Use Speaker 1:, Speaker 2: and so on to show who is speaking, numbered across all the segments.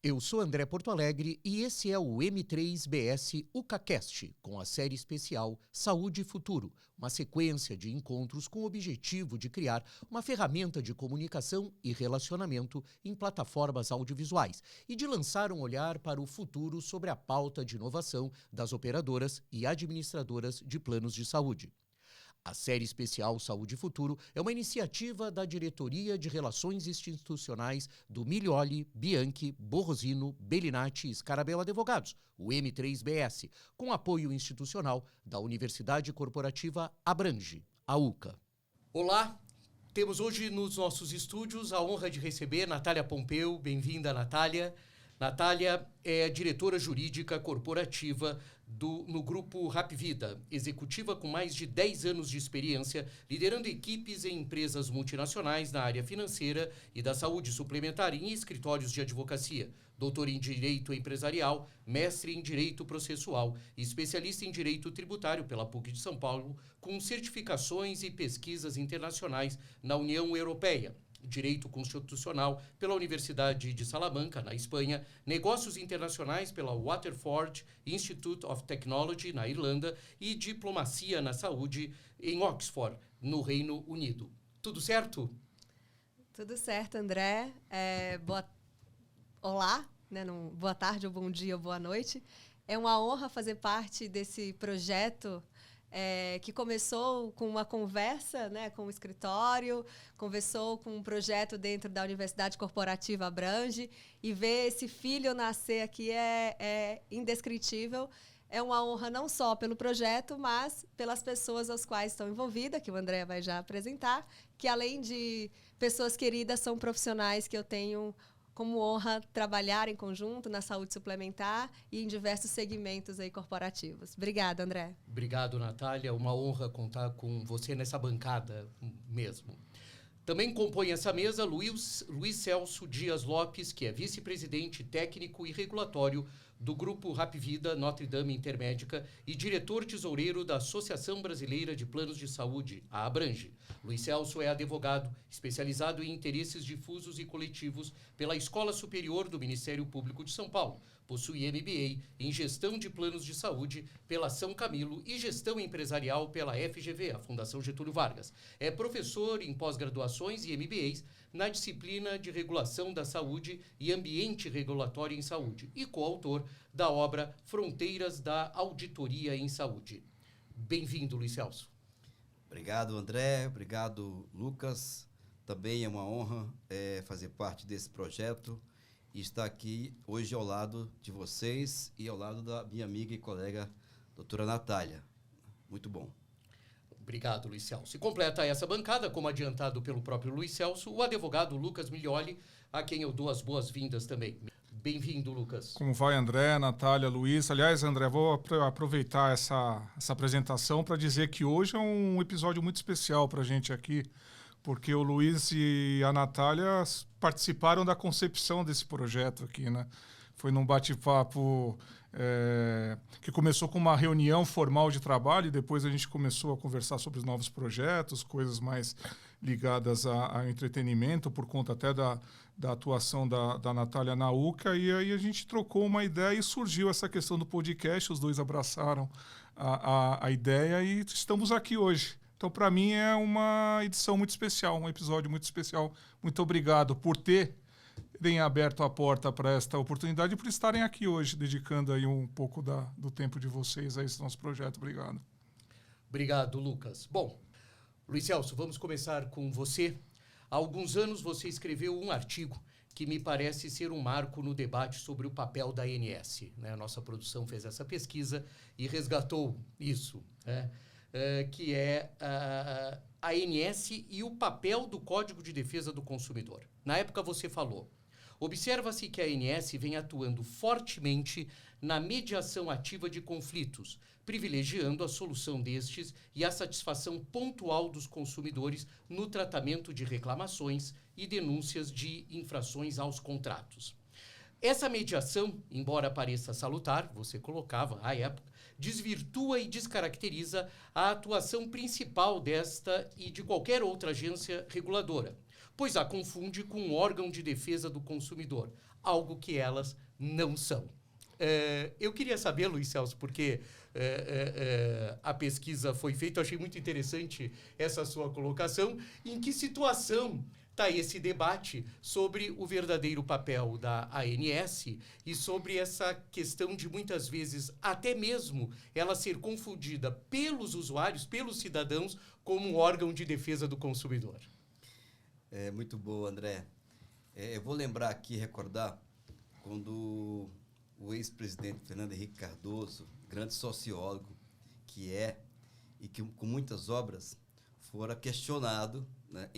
Speaker 1: Eu sou André Porto Alegre e esse é o M3BS UCAcast, com a série especial Saúde e Futuro, uma sequência de encontros com o objetivo de criar uma ferramenta de comunicação e relacionamento em plataformas audiovisuais e de lançar um olhar para o futuro sobre a pauta de inovação das operadoras e administradoras de planos de saúde. A série especial Saúde e Futuro é uma iniciativa da Diretoria de Relações Institucionais do Milioli, Bianchi, Borrosino, Bellinati e Scarabello Advogados, o M3BS, com apoio institucional da Universidade Corporativa Abrange, a UCA. Olá, temos hoje nos nossos estúdios a honra de receber Natália Pompeu. Bem-vinda, Natália. Natália é diretora jurídica corporativa no Grupo Hapvida, executiva com mais de 10 anos de experiência, liderando equipes em empresas multinacionais na área financeira e da saúde suplementar em escritórios de advocacia. Doutora em Direito Empresarial, mestre em Direito Processual e especialista em Direito Tributário pela PUC de São Paulo, com certificações e pesquisas internacionais na União Europeia. Direito Constitucional pela Universidade de Salamanca, na Espanha, Negócios Internacionais pela Waterford Institute of Technology, na Irlanda, e Diplomacia na Saúde em Oxford, no Reino Unido. Tudo certo?
Speaker 2: Tudo certo, André. Olá, né? Boa tarde, ou bom dia, ou boa noite. É uma honra fazer parte desse projeto que começou com uma conversa, né, com o escritório, começou com um projeto dentro da Universidade Corporativa Abrange, e ver esse filho nascer aqui é indescritível. É uma honra não só pelo projeto, mas pelas pessoas as quais estão envolvidas, que o André vai já apresentar, que além de pessoas queridas, são profissionais que eu tenho como honra trabalhar em conjunto na saúde suplementar e em diversos segmentos aí corporativos. Obrigada, André.
Speaker 1: Obrigado, Natália. Uma honra contar com você nessa bancada mesmo. Também compõe essa mesa Luiz Celso Dias Lopes, que é vice-presidente técnico e regulatório do Grupo Hapvida Notre Dame Intermédica e diretor-tesoureiro da Associação Brasileira de Planos de Saúde, a Abrange. Luiz Celso é advogado, especializado em interesses difusos e coletivos pela Escola Superior do Ministério Público de São Paulo. Possui MBA em Gestão de Planos de Saúde pela São Camilo e Gestão Empresarial pela FGV, a Fundação Getúlio Vargas. É professor em pós-graduações e MBAs na disciplina de Regulação da Saúde e Ambiente Regulatório em Saúde e coautor da obra Fronteiras da Auditoria em Saúde. Bem-vindo, Luiz Celso.
Speaker 3: Obrigado, André. Obrigado, Lucas. Também é uma honra fazer parte desse projeto e estar aqui hoje ao lado de vocês e ao lado da minha amiga e colega, doutora Natália. Muito bom.
Speaker 1: Obrigado, Luiz Celso. E completa essa bancada, como adiantado pelo próprio Luiz Celso, o advogado Lucas Milioli, a quem eu dou as boas-vindas também. Bem-vindo, Lucas.
Speaker 4: Como vai, André, Natália, Luiz? Aliás, André, vou aproveitar essa apresentação para dizer que hoje é um episódio muito especial para a gente aqui, porque o Luiz e a Natália participaram da concepção desse projeto aqui, né? Foi num bate-papo que começou com uma reunião formal de trabalho e depois a gente começou a conversar sobre os novos projetos, coisas mais ligadas a entretenimento, por conta até da atuação da Natália na UCA, e aí a gente trocou uma ideia e surgiu essa questão do podcast, os dois abraçaram a ideia e estamos aqui hoje. Então, para mim, é uma edição muito especial, um episódio muito especial. Muito obrigado por terem aberto a porta para esta oportunidade e por estarem aqui hoje, dedicando aí um pouco do tempo de vocês a esse nosso projeto. Obrigado.
Speaker 1: Obrigado, Lucas. Bom, Luiz Celso, vamos começar com você. Há alguns anos você escreveu um artigo que me parece ser um marco no debate sobre o papel da ANS, né? A nossa produção fez essa pesquisa e resgatou isso, né? Que é a ANS e o papel do Código de Defesa do Consumidor. Na época você falou: observa-se que a ANS vem atuando fortemente na mediação ativa de conflitos, privilegiando a solução destes e a satisfação pontual dos consumidores no tratamento de reclamações e denúncias de infrações aos contratos. Essa mediação, embora pareça salutar, você colocava à época, desvirtua e descaracteriza a atuação principal desta e de qualquer outra agência reguladora, pois a confunde com um órgão de defesa do consumidor, algo que elas não são. Eu queria saber, Luiz Celso, porque a pesquisa foi feita, eu achei muito interessante essa sua colocação, em que situação está esse debate sobre o verdadeiro papel da ANS e sobre essa questão de, muitas vezes, até mesmo ela ser confundida pelos usuários, pelos cidadãos, como um órgão de defesa do consumidor.
Speaker 3: Muito boa, André. Eu vou lembrar aqui, recordar, quando o ex-presidente Fernando Henrique Cardoso, grande sociólogo que é, e que com muitas obras, fora questionado, né,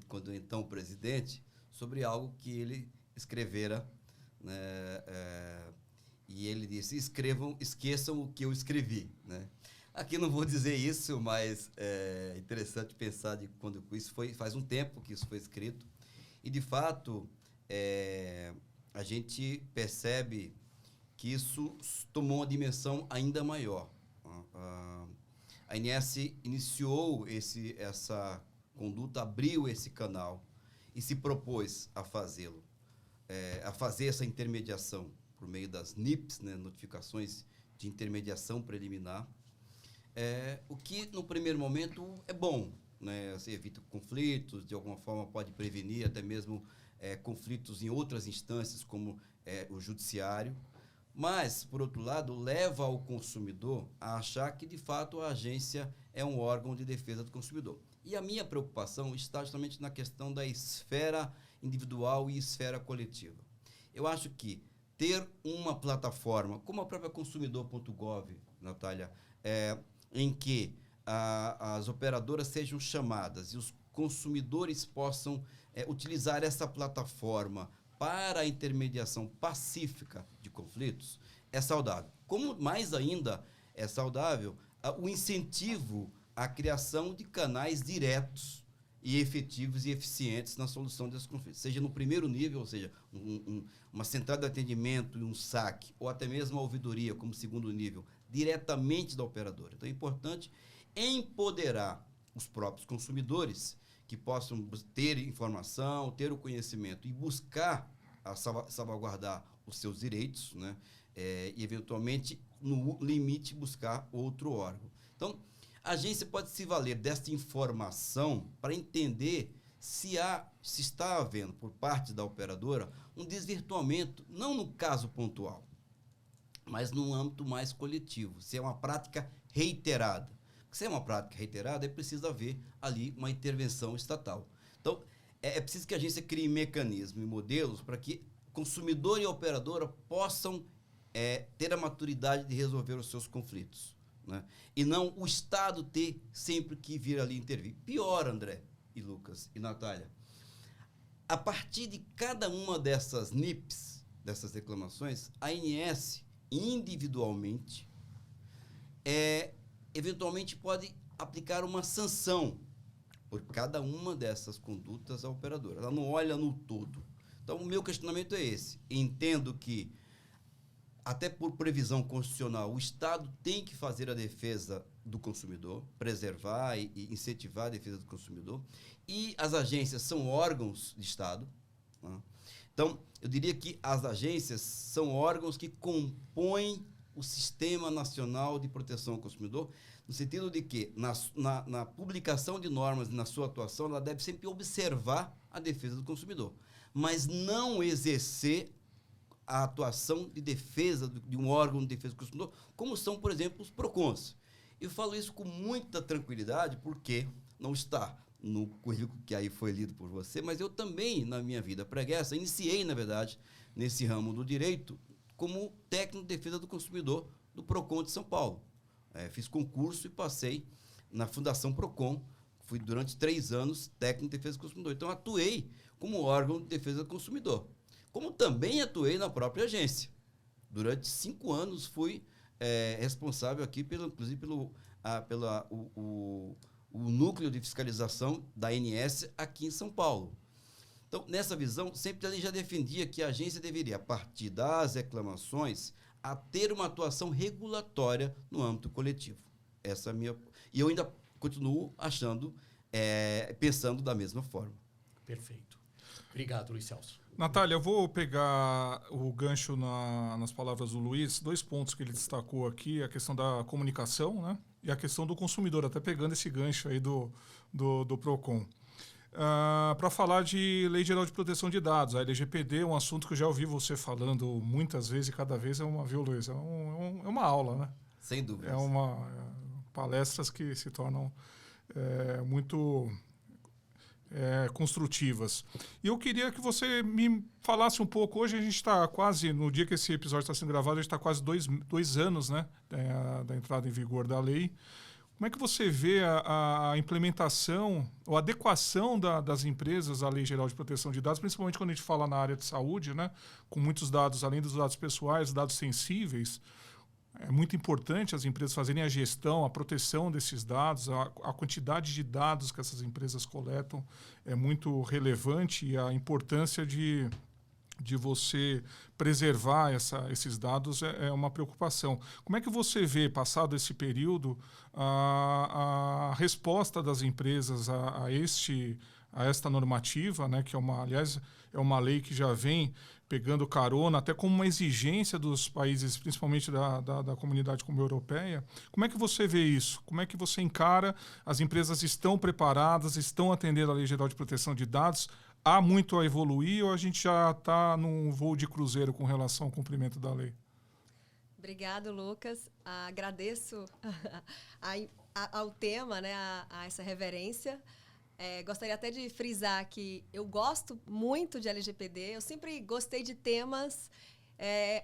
Speaker 3: quando então presidente, sobre algo que ele escrevera, né, e ele disse: esqueçam o que eu escrevi, né? Aqui não vou dizer isso, mas é interessante pensar de quando isso faz um tempo que isso foi escrito, e de fato a gente percebe que isso tomou uma dimensão ainda maior. A ANS iniciou essa conduta, abriu esse canal e se propôs a fazê-lo, a fazer essa intermediação por meio das NIPs, né, notificações de intermediação preliminar, o que no primeiro momento é bom, né? Você evita conflitos, de alguma forma pode prevenir até mesmo conflitos em outras instâncias, como o judiciário. Mas, por outro lado, leva o consumidor a achar que, de fato, a agência é um órgão de defesa do consumidor. E a minha preocupação está justamente na questão da esfera individual e esfera coletiva. Eu acho que ter uma plataforma, como a própria consumidor.gov, Natália, em que as operadoras sejam chamadas e os consumidores possam utilizar essa plataforma para a intermediação pacífica de conflitos, é saudável. Como mais ainda é saudável o incentivo à criação de canais diretos e efetivos e eficientes na solução desses conflitos, seja no primeiro nível, ou seja, uma central de atendimento e um saque, ou até mesmo a ouvidoria como segundo nível, diretamente da operadora. Então é importante empoderar os próprios consumidores que possam ter informação, ter o conhecimento e buscar salvaguardar os seus direitos, né? E, eventualmente, no limite, buscar outro órgão. Então, a agência pode se valer desta informação para entender se está havendo, por parte da operadora, um desvirtuamento, não no caso pontual, mas num âmbito mais coletivo, se é uma prática reiterada. Se é uma prática reiterada, é preciso haver ali uma intervenção estatal. Então, é preciso que a agência crie mecanismos e modelos para que consumidor e operadora possam ter a maturidade de resolver os seus conflitos, né? E não o Estado ter sempre que vir ali intervir. Pior, André e Lucas e Natália, a partir de cada uma dessas NIPs, dessas reclamações, a ANS, individualmente, eventualmente pode aplicar uma sanção por cada uma dessas condutas à operadora. Ela não olha no todo. Então, o meu questionamento é esse. Entendo que, até por previsão constitucional, o Estado tem que fazer a defesa do consumidor, preservar e incentivar a defesa do consumidor, e as agências são órgãos de Estado, né? Então, eu diria que as agências são órgãos que compõem o Sistema Nacional de Proteção ao Consumidor, no sentido de que, na publicação de normas e na sua atuação, ela deve sempre observar a defesa do consumidor, mas não exercer a atuação de defesa de um órgão de defesa do consumidor, como são, por exemplo, os PROCONs. Eu falo isso com muita tranquilidade, porque não está no currículo que aí foi lido por você, mas eu também, na minha vida pregressa, iniciei, na verdade, nesse ramo do direito, como técnico de defesa do consumidor do PROCON de São Paulo. Fiz concurso e passei na Fundação PROCON, fui durante 3 anos técnico de defesa do consumidor. Então, atuei como órgão de defesa do consumidor, como também atuei na própria agência. Durante 5 anos fui responsável aqui, inclusive, pelo núcleo de fiscalização da ANS aqui em São Paulo. Então, nessa visão, sempre a gente já defendia que a agência deveria, a partir das reclamações, a ter uma atuação regulatória no âmbito coletivo. Essa é a minha... E eu ainda continuo achando, pensando da mesma forma.
Speaker 1: Perfeito. Obrigado, Luiz Celso.
Speaker 4: Natália, eu vou pegar o gancho nas palavras do Luiz, 2 pontos que ele destacou aqui, a questão da comunicação, né, e a questão do consumidor, até pegando esse gancho aí do PROCON. Para falar de Lei Geral de Proteção de Dados, a LGPD é um assunto que eu já ouvi você falando muitas vezes e cada vez é uma violência, é uma aula, né?
Speaker 3: Sem dúvida.
Speaker 4: Palestras que se tornam muito construtivas. E eu queria que você me falasse um pouco, hoje a gente está quase, no dia que esse episódio está sendo gravado, a gente está quase 2 anos, né, da entrada em vigor da lei. Como é que você vê a implementação ou a adequação das empresas à Lei Geral de Proteção de Dados, principalmente quando a gente fala na área de saúde, né, com muitos dados, além dos dados pessoais, dados sensíveis? É muito importante as empresas fazerem a gestão, a proteção desses dados, a quantidade de dados que essas empresas coletam é muito relevante e a importância de você preservar esses dados é uma preocupação. Como é que você vê, passado esse período, a resposta das empresas a esta normativa, né, que aliás, é uma lei que já vem pegando carona, até como uma exigência dos países, principalmente da comunidade como a europeia? Como é que você vê isso? Como é que você encara? As empresas estão preparadas, estão atendendo à Lei Geral de Proteção de Dados? Há muito a evoluir ou a gente já está num voo de cruzeiro com relação ao cumprimento da lei?
Speaker 2: Obrigado, Lucas. Agradeço ao tema, né, a essa reverência. Gostaria até de frisar que eu gosto muito de LGPD. Eu sempre gostei de temas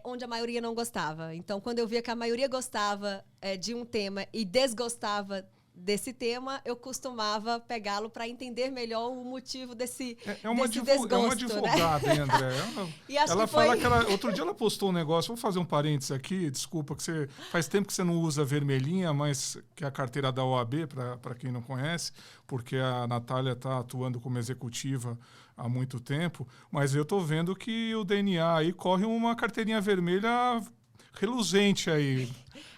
Speaker 2: onde a maioria não gostava. Então, quando eu via que a maioria gostava de um tema e desgostava desse tema, eu costumava pegá-lo para entender melhor o motivo desse desgosto.
Speaker 4: É uma advogada, né? Hein, André? Ela fala que outro dia ela postou um negócio, vou fazer um parênteses aqui, desculpa, que faz tempo que você não usa a vermelhinha, mas que é a carteira da OAB, para quem não conhece, porque a Natália está atuando como executiva há muito tempo, mas eu estou vendo que o DNA aí corre uma carteirinha vermelha reluzente aí.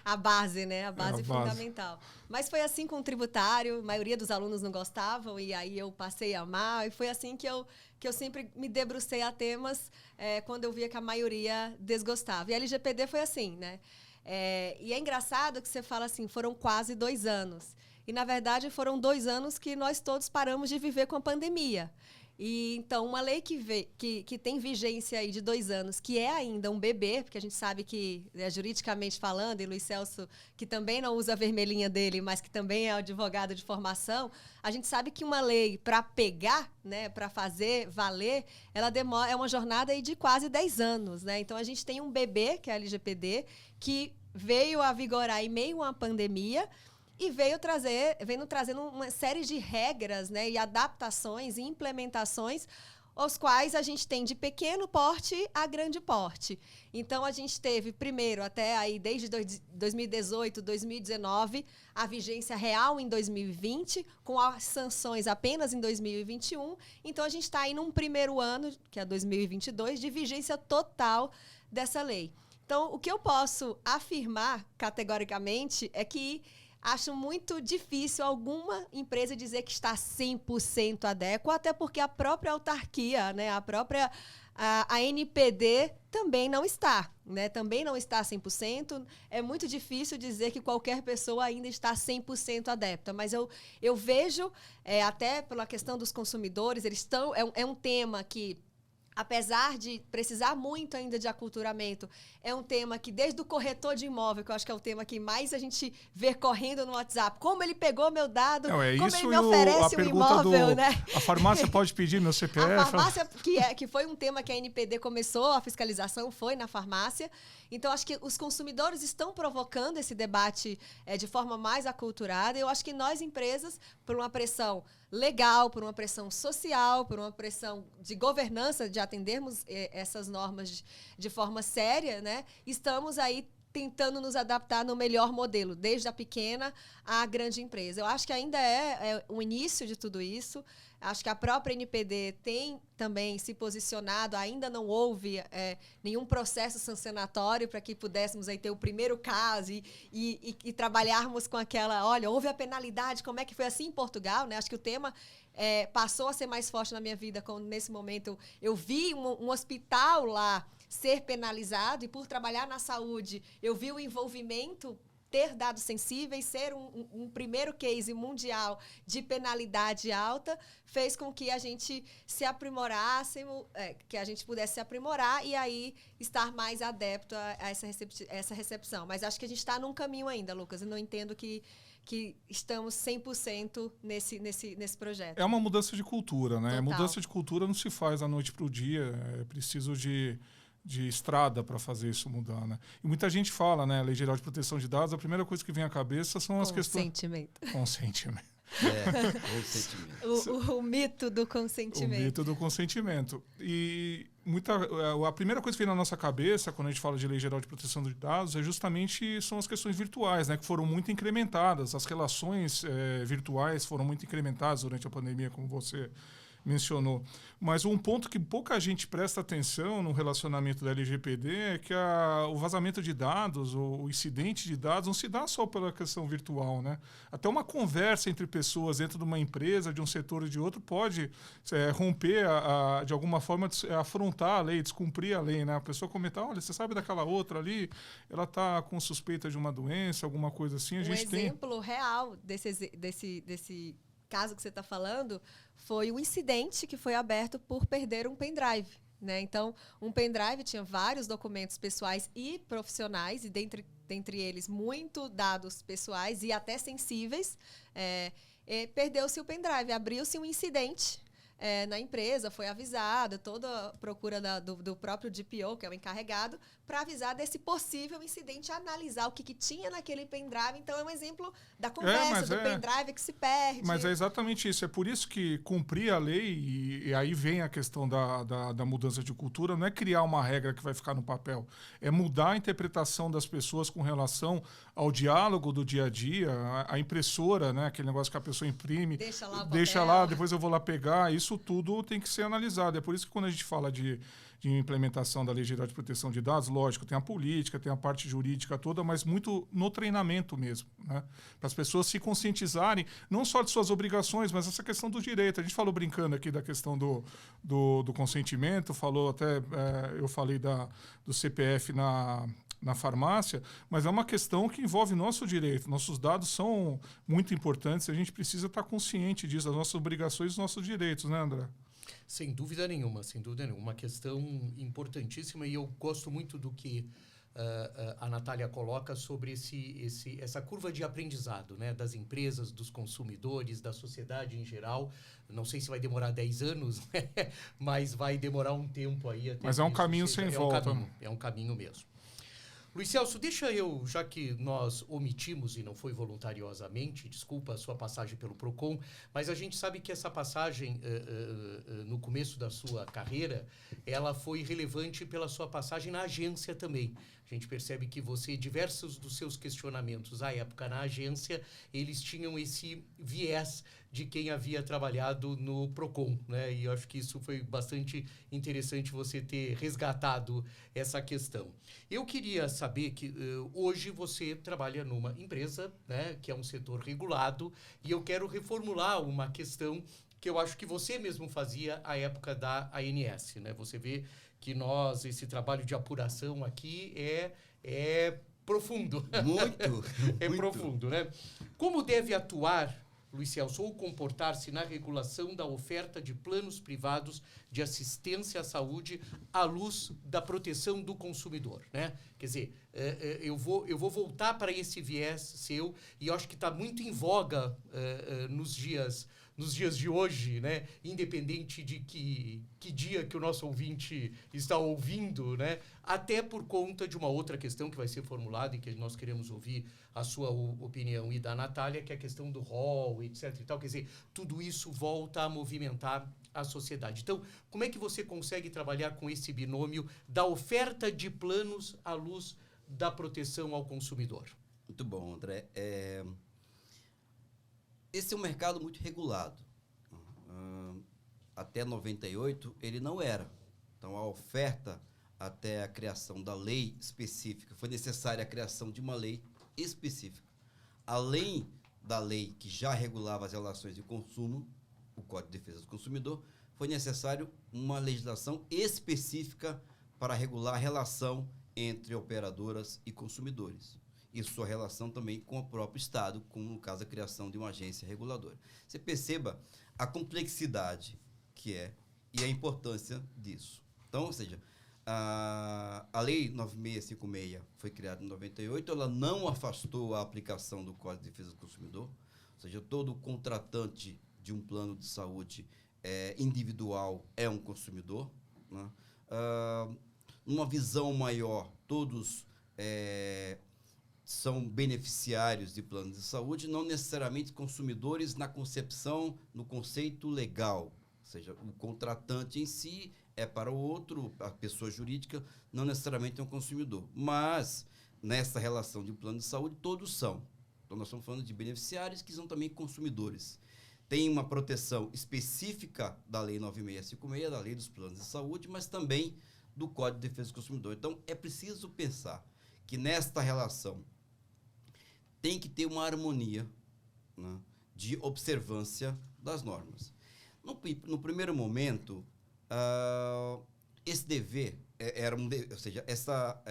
Speaker 2: A base, né? A base fundamental. Mas foi assim com o tributário, a maioria dos alunos não gostavam, e aí eu passei a amar, e foi assim que eu sempre me debrucei a temas quando eu via que a maioria desgostava. E a LGPD foi assim, né? E é engraçado que você fala assim, foram quase 2 anos. E, na verdade, foram 2 anos que nós todos paramos de viver com a pandemia. E, então, uma lei que tem vigência aí de 2 anos, que é ainda um bebê, porque a gente sabe que, juridicamente falando, e Luiz Celso, que também não usa a vermelhinha dele, mas que também é advogado de formação, a gente sabe que uma lei, para pegar, né, para fazer valer, ela é uma jornada aí de quase 10 anos. Né? Então, a gente tem um bebê, que é a LGPD, que veio a vigorar em meio a uma pandemia, e veio trazendo uma série de regras, né, e adaptações e implementações, os quais a gente tem de pequeno porte a grande porte. Então, a gente teve, primeiro, até aí, desde 2018, 2019, a vigência real em 2020, com as sanções apenas em 2021. Então, a gente está aí num primeiro ano, que é 2022, de vigência total dessa lei. Então, o que eu posso afirmar categoricamente é que acho muito difícil alguma empresa dizer que está 100% adequada, até porque a própria autarquia, né, a NPD também não está, né? Também não está 100%. É muito difícil dizer que qualquer pessoa ainda está 100% adepta, mas eu vejo, até pela questão dos consumidores, eles estão, é um tema que, apesar de precisar muito ainda de aculturamento, é um tema que, desde o corretor de imóvel, que eu acho que é o tema que mais a gente vê correndo no WhatsApp, como ele pegou meu dado, como ele me oferece o imóvel, né?
Speaker 4: A farmácia pode pedir meu CPF?
Speaker 2: A farmácia, que foi um tema que a NPD começou, a fiscalização foi na farmácia. Então, acho que os consumidores estão provocando esse debate de forma mais aculturada. Eu acho que nós, empresas, por uma pressão legal, por uma pressão social, por uma pressão de governança, de atendermos essas normas de forma séria, né, estamos aí tentando nos adaptar no melhor modelo, desde a pequena à grande empresa. Eu acho que ainda é o início de tudo isso. Acho que a própria NPD tem também se posicionado, ainda não houve nenhum processo sancionatório para que pudéssemos aí ter o primeiro caso e trabalharmos com aquela, olha, houve a penalidade, como é que foi assim em Portugal, né? Acho que o tema passou a ser mais forte na minha vida quando, nesse momento, eu vi um hospital lá ser penalizado, e por trabalhar na saúde, eu vi o envolvimento, ter dados sensíveis, ser um primeiro case mundial de penalidade alta, fez com que a gente se aprimorasse, que a gente pudesse se aprimorar e aí estar mais adepto a essa recepção. Mas acho que a gente está num caminho ainda, Lucas. Eu não entendo que estamos 100% nesse projeto.
Speaker 4: É uma mudança de cultura, né?
Speaker 2: Total.
Speaker 4: Mudança de cultura não se faz da noite para o dia, é preciso de estrada para fazer isso mudar, né? E muita gente fala, né? Lei Geral de Proteção de Dados, a primeira coisa que vem à cabeça são as questões... Consentimento.
Speaker 3: Consentimento.
Speaker 2: O mito do consentimento.
Speaker 4: O mito do consentimento. E a primeira coisa que vem na nossa cabeça quando a gente fala de Lei Geral de Proteção de Dados é justamente são as questões virtuais, né? Que foram muito incrementadas. As relações virtuais foram muito incrementadas durante a pandemia, como você mencionou. Mas um ponto que pouca gente presta atenção no relacionamento da LGPD é que o vazamento de dados, o incidente de dados, não se dá só pela questão virtual, né? Até uma conversa entre pessoas dentro de uma empresa, de um setor ou de outro, pode romper, de alguma forma, afrontar a lei, descumprir a lei, né? A pessoa comentar, olha, você sabe daquela outra ali? Ela está com suspeita de uma doença, alguma coisa assim.
Speaker 2: Exemplo real desse caso que você está falando foi um incidente que foi aberto por perder um pendrive, né? Então, um pendrive tinha vários documentos pessoais e profissionais, e dentre eles, muito dados pessoais e até sensíveis. Perdeu-se o pendrive, abriu-se um incidente na empresa, foi avisada, toda a procura do próprio DPO, que é o encarregado, para avisar desse possível incidente, analisar o que tinha naquele pendrive. Então, é um exemplo da conversa, do pendrive que se perde.
Speaker 4: Mas é exatamente isso. É por isso que cumprir a lei, e aí vem a questão da mudança de cultura, não é criar uma regra que vai ficar no papel, é mudar a interpretação das pessoas com relação ao diálogo do dia a dia, a impressora, né, aquele negócio que a pessoa imprime, deixa lá, depois eu vou lá pegar, isso tudo tem que ser analisado. É por isso que quando a gente fala de implementação da Lei Geral de Proteção de Dados, lógico, tem a política, tem a parte jurídica toda, mas muito no treinamento mesmo, né? Para as pessoas se conscientizarem, não só de suas obrigações, mas essa questão do direito. A gente falou brincando aqui da questão do consentimento, eu falei do CPF na farmácia, mas é uma questão que envolve nosso direito. Nossos dados são muito importantes, a gente precisa estar consciente disso, das nossas obrigações e dos nossos direitos, né, André?
Speaker 1: Sem dúvida nenhuma, sem dúvida nenhuma. Uma questão importantíssima, e eu gosto muito do que a Natália coloca sobre essa curva de aprendizado, né, das empresas, dos consumidores, da sociedade em geral. Não sei se vai demorar 10 anos, mas vai demorar um tempo aí. Até
Speaker 4: mas é um caminho sem volta.
Speaker 1: É um caminho mesmo. Luiz Celso, deixa eu, já que nós omitimos e não foi voluntariosamente, desculpa a sua passagem pelo PROCON, mas a gente sabe que essa passagem no começo da sua carreira, ela foi relevante pela sua passagem na agência também. A gente percebe que diversos dos seus questionamentos à época na agência, eles tinham esse viés de quem havia trabalhado no PROCON, né? E eu acho que isso foi bastante interessante você ter resgatado essa questão. Eu queria saber que hoje você trabalha numa empresa, né, que é um setor regulado, e eu quero reformular uma questão que eu acho que você mesmo fazia à época da ANS, né? Você vê que esse trabalho de apuração aqui é profundo.
Speaker 3: Muito.
Speaker 1: É muito profundo, né? Como deve atuar, Luiz Celso, ou comportar-se na regulação da oferta de planos privados de assistência à saúde à luz da proteção do consumidor, né? Quer dizer, eu vou voltar para esse viés seu, e eu acho que está muito em voga nos dias de hoje, né? Independente de que dia que o nosso ouvinte está ouvindo, né? Até por conta de uma outra questão que vai ser formulada e que nós queremos ouvir a sua opinião e da Natália, que é a questão do rol, etc. e tal. Quer dizer, tudo isso volta a movimentar a sociedade. Então, como é que você consegue trabalhar com esse binômio da oferta de planos à luz da proteção ao consumidor?
Speaker 3: Muito bom, André. Esse é um mercado muito regulado. Até 98, ele não era. Então, a oferta até a criação da lei específica, foi necessária a criação de uma lei específica. Além da lei que já regulava as relações de consumo, o Código de Defesa do Consumidor, foi necessário uma legislação específica para regular a relação entre operadoras e consumidores. E sua relação também com o próprio Estado, como no caso a criação de uma agência reguladora. Você perceba a complexidade que é e a importância disso. Então, ou seja, a Lei 9656 foi criada em 98, ela não afastou a aplicação do Código de Defesa do Consumidor, ou seja, todo contratante de um plano de saúde individual é um consumidor, né? Numa visão maior, todos são beneficiários de planos de saúde, não necessariamente consumidores na concepção, no conceito legal. Ou seja, o contratante em si é para o outro, a pessoa jurídica, não necessariamente é um consumidor. Mas, nessa relação de plano de saúde, todos são. Então, nós estamos falando de beneficiários que são também consumidores. Tem uma proteção específica da Lei 9656, da Lei dos Planos de Saúde, mas também do Código de Defesa do Consumidor. Então, é preciso pensar que nesta relação tem que ter uma harmonia, né, de observância das normas. No primeiro momento, esse dever ou seja, essa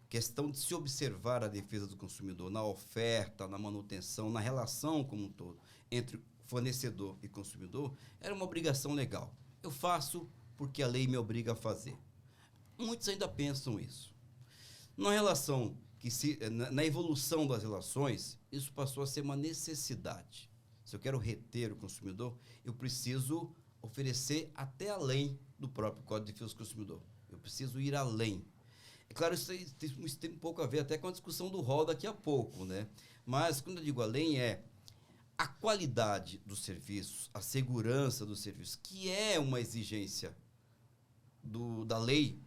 Speaker 3: questão de se observar a defesa do consumidor na oferta, na manutenção, na relação como um todo entre fornecedor e consumidor, era uma obrigação legal. Eu faço porque a lei me obriga a fazer. Muitos ainda pensam isso. Na relação na evolução das relações, isso passou a ser uma necessidade. Se eu quero reter o consumidor, eu preciso oferecer até além do próprio Código de Defesa do Consumidor. Eu preciso ir além. É claro, isso tem um pouco a ver até com a discussão do rol daqui a pouco, né? Mas, quando eu digo além, a qualidade dos serviços, a segurança dos serviços, que é uma exigência da lei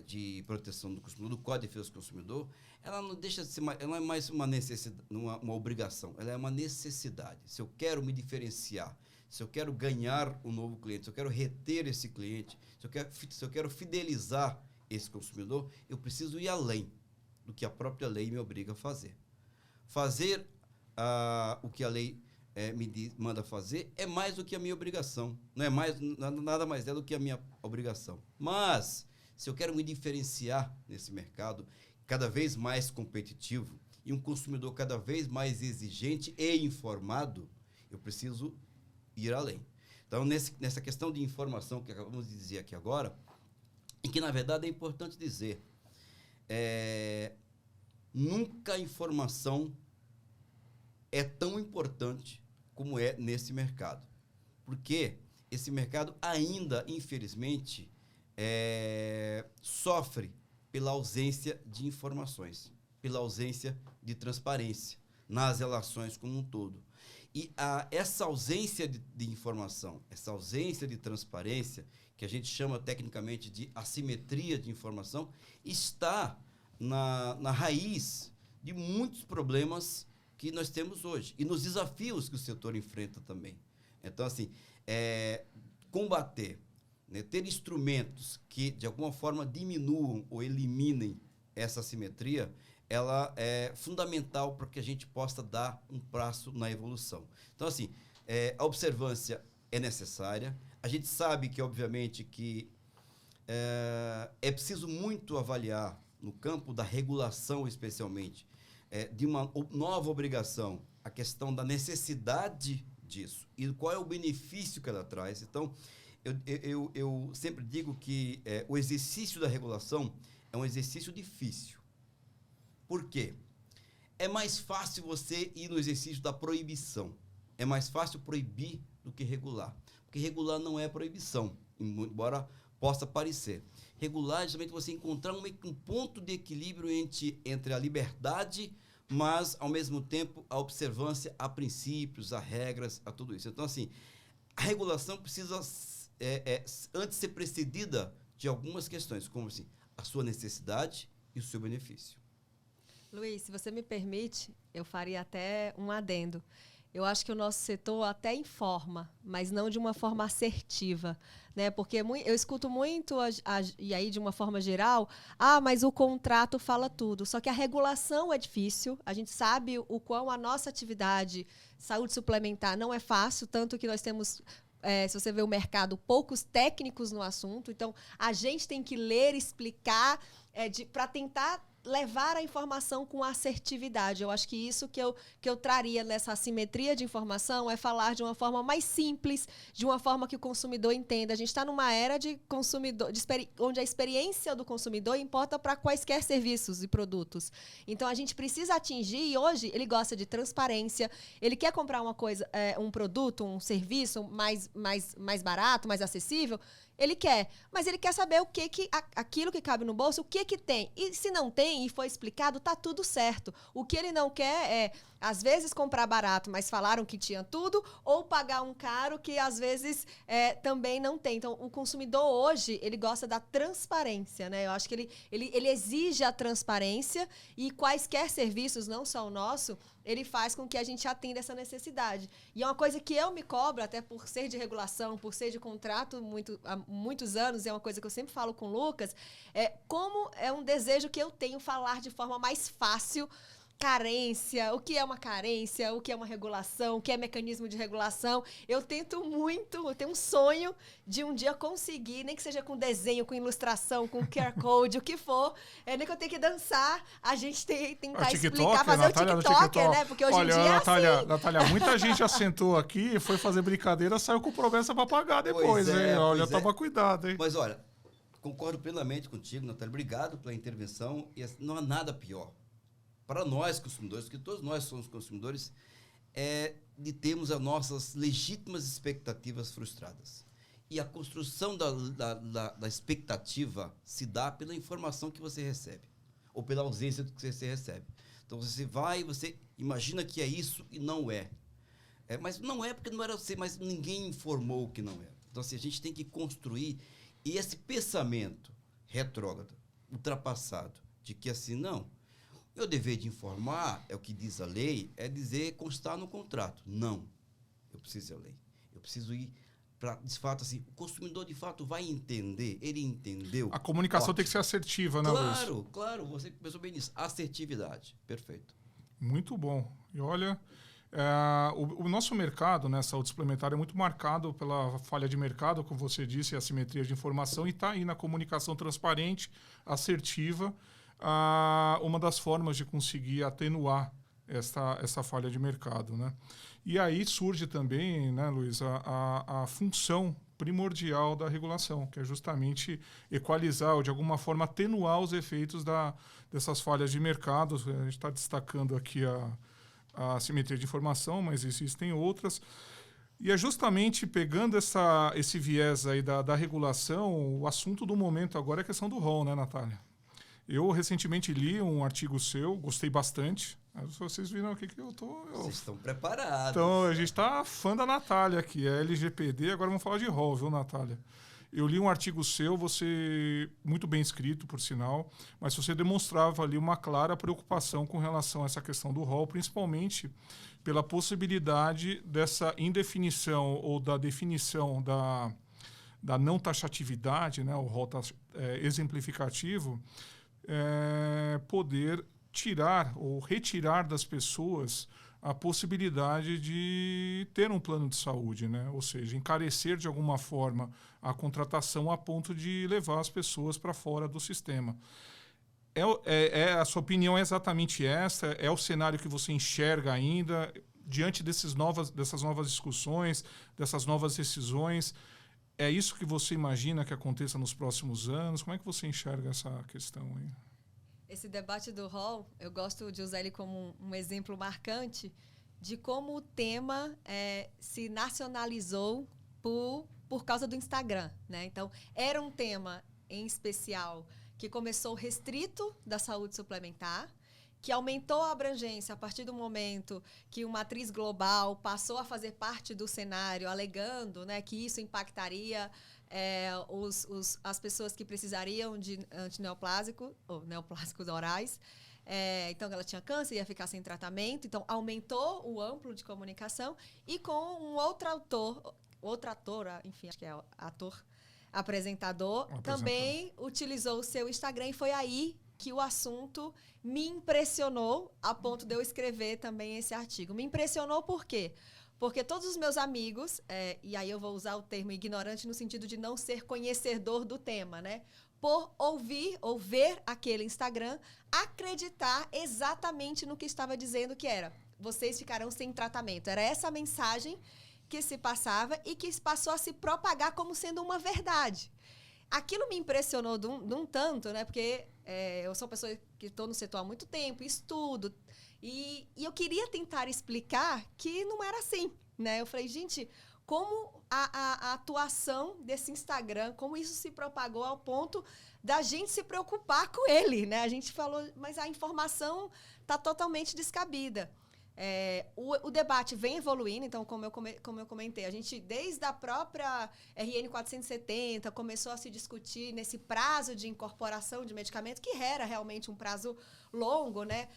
Speaker 3: de proteção do consumidor, do Código de Defesa do Consumidor, ela não deixa de ser ela não é mais uma necessidade, uma obrigação, ela é uma necessidade. Se eu quero me diferenciar, se eu quero ganhar um novo cliente, se eu quero reter esse cliente, se eu quero fidelizar esse consumidor, eu preciso ir além do que a própria lei me obriga a fazer. Fazer o que a lei manda fazer é mais do que a minha obrigação. Não é nada mais do que a minha obrigação. Mas, se eu quero me diferenciar nesse mercado cada vez mais competitivo e um consumidor cada vez mais exigente e informado, eu preciso ir além. Então, nessa questão de informação que acabamos de dizer aqui agora, e que, na verdade, é importante dizer, nunca a informação é tão importante como é nesse mercado. Porque esse mercado ainda, infelizmente, sofre pela ausência de informações, pela ausência de transparência nas relações como um todo. E essa ausência de informação, essa ausência de transparência, que a gente chama tecnicamente de assimetria de informação, está na raiz de muitos problemas que nós temos hoje e nos desafios que o setor enfrenta também. Então, assim, combater, né, ter instrumentos que, de alguma forma, diminuam ou eliminem essa assimetria, ela é fundamental para que a gente possa dar um passo na evolução. Então, assim, a observância é necessária. A gente sabe que, obviamente, que é preciso muito avaliar, no campo da regulação especialmente, de uma nova obrigação, a questão da necessidade disso e qual é o benefício que ela traz. Então, eu sempre digo que o exercício da regulação é um exercício difícil. Por quê? É mais fácil você ir no exercício da proibição. É mais fácil proibir do que regular. Porque regular não é proibição, embora possa parecer. Regular é justamente você encontrar um ponto de equilíbrio entre a liberdade, mas, ao mesmo tempo, a observância a princípios, a regras, a tudo isso. Então, assim, a regulação precisa, antes ser precedida de algumas questões, como assim, a sua necessidade e o seu benefício.
Speaker 2: Luiz, se você me permite, eu faria até um adendo. eu acho que o nosso setor até informa, mas não de uma forma assertiva, né? Porque eu escuto muito, e aí de uma forma geral, mas o contrato fala tudo. Só que a regulação é difícil, a gente sabe o quão a nossa atividade, saúde suplementar, não é fácil, tanto que nós temos... se você vê o mercado, poucos técnicos no assunto. Então, a gente tem que ler, explicar, para tentar levar a informação com assertividade. Eu acho que isso que eu traria nessa assimetria de informação é falar de uma forma mais simples, de uma forma que o consumidor entenda. A gente está numa era de consumidor, onde a experiência do consumidor importa para quaisquer serviços e produtos. Então, a gente precisa atingir, e hoje ele gosta de transparência, ele quer comprar uma coisa, um produto, um serviço mais barato, mais acessível. Ele quer, mas ele quer saber aquilo que cabe no bolso, o que tem. E se não tem e foi explicado, tá tudo certo. O que ele não quer é, às vezes, comprar barato, mas falaram que tinha tudo, ou pagar um caro que, às vezes, também não tem. Então, o consumidor hoje, ele gosta da transparência, né? Eu acho que ele exige a transparência e quaisquer serviços, não só o nosso, ele faz com que a gente atenda essa necessidade. E é uma coisa que eu me cobro, até por ser de regulação, por ser de contrato há muitos anos, é uma coisa que eu sempre falo com o Lucas, como é um desejo que eu tenho falar de forma mais fácil carência, o que é uma carência, o que é uma regulação, o que é mecanismo de regulação. Eu tento muito, eu tenho um sonho de um dia conseguir, nem que seja com desenho, com ilustração, com QR Code, o que for, nem que eu tenha que dançar, a gente tentar explicar, fazer
Speaker 4: Natália,
Speaker 2: o TikToker, né? Porque hoje em dia
Speaker 4: Natália, muita gente já sentou aqui, foi fazer brincadeira, saiu com promessa para pagar depois, hein? Olha, toma cuidado, hein?
Speaker 3: Mas olha, concordo plenamente contigo, Natália, obrigado pela intervenção, e não há nada pior para nós consumidores, porque todos nós somos consumidores, de termos as nossas legítimas expectativas frustradas. E a construção da expectativa se dá pela informação que você recebe, ou pela ausência do que você recebe. Então, você imagina que é isso e não é. Mas não é porque não era você, mas ninguém informou que não era. Então, assim, a gente tem que construir, e esse pensamento retrógrado, ultrapassado, de que assim, não, meu dever de informar, é o que diz a lei, é dizer, constar no contrato. Não, eu preciso da lei. Eu preciso ir para, de fato, assim, o consumidor, de fato, vai entender, ele entendeu.
Speaker 4: A comunicação tem que ser assertiva, né, Luiz?
Speaker 3: Claro, você pensou bem nisso. Assertividade, perfeito.
Speaker 4: Muito bom. E olha, o nosso mercado, né, saúde suplementar, é muito marcado pela falha de mercado, como você disse, a assimetria de informação, e está aí na comunicação transparente, assertiva, uma das formas de conseguir atenuar essa falha de mercado, né? E aí surge também, né, Luiz, a função primordial da regulação, que é justamente equalizar ou, de alguma forma, atenuar os efeitos dessas falhas de mercado. A gente está destacando aqui a assimetria de informação, mas existem outras. E é justamente pegando esse viés aí da regulação, o assunto do momento agora é a questão do rol, né, Natália? Eu recentemente li um artigo seu, gostei bastante. Vocês viram aqui que eu tô...
Speaker 3: Vocês estão preparados.
Speaker 4: Então, a gente tá fã da Natália aqui, é LGPD, agora vamos falar de rol, viu, Natália? Eu li um artigo seu, você muito bem escrito, por sinal, mas você demonstrava ali uma clara preocupação com relação a essa questão do rol, principalmente pela possibilidade dessa indefinição ou da definição da não taxatividade, né, o rol exemplificativo, poder tirar ou retirar das pessoas a possibilidade de ter um plano de saúde, né? Ou seja, encarecer de alguma forma a contratação a ponto de levar as pessoas para fora do sistema. A sua opinião é exatamente essa? É o cenário que você enxerga ainda diante dessas novas discussões, dessas novas decisões? É isso que você imagina que aconteça nos próximos anos? Como é que você enxerga essa questão aí?
Speaker 2: Esse debate do rol, eu gosto de usar ele como um exemplo marcante de como o tema se nacionalizou por causa do Instagram, né? Então, era um tema em especial que começou restrito da saúde suplementar, que aumentou a abrangência a partir do momento que uma atriz global passou a fazer parte do cenário, alegando, né, que isso impactaria as pessoas que precisariam de antineoplásicos ou neoplásicos orais. Então, ela tinha câncer, ia ficar sem tratamento. Então, aumentou o amplo de comunicação. E com um outro autor, outra atora, enfim, acho que é ator, apresentador, também utilizou o seu Instagram. E foi aí que o assunto me impressionou, a ponto de eu escrever também esse artigo. Me impressionou por quê? Porque todos os meus amigos, e aí eu vou usar o termo ignorante no sentido de não ser conhecedor do tema, né? Por ouvir ou ver aquele Instagram, acreditar exatamente no que estava dizendo que era: vocês ficarão sem tratamento. Era essa a mensagem que se passava e que passou a se propagar como sendo uma verdade. Aquilo me impressionou de um tanto, né? Porque eu sou uma pessoa que estou no setor há muito tempo, estudo, e eu queria tentar explicar que não era assim, né? Eu falei, gente, como a atuação desse Instagram, como isso se propagou ao ponto da gente se preocupar com ele, né? A gente falou, mas a informação está totalmente descabida. O debate vem evoluindo, então, como eu comentei, a gente, desde a própria RN 470, começou a se discutir nesse prazo de incorporação de medicamento, que era realmente um prazo longo, né?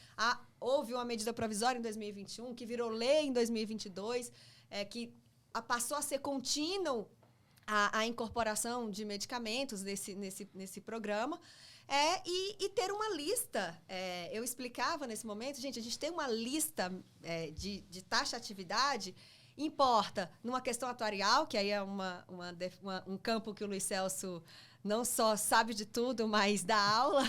Speaker 2: Houve uma medida provisória em 2021, que virou lei em 2022, que passou a ser contínuo a incorporação de medicamentos nesse programa. E ter uma lista. Eu explicava nesse momento, gente, a gente tem uma lista de taxatividade, importa numa questão atuarial, que aí é um campo que o Luiz Celso não só sabe de tudo, mas dá aula,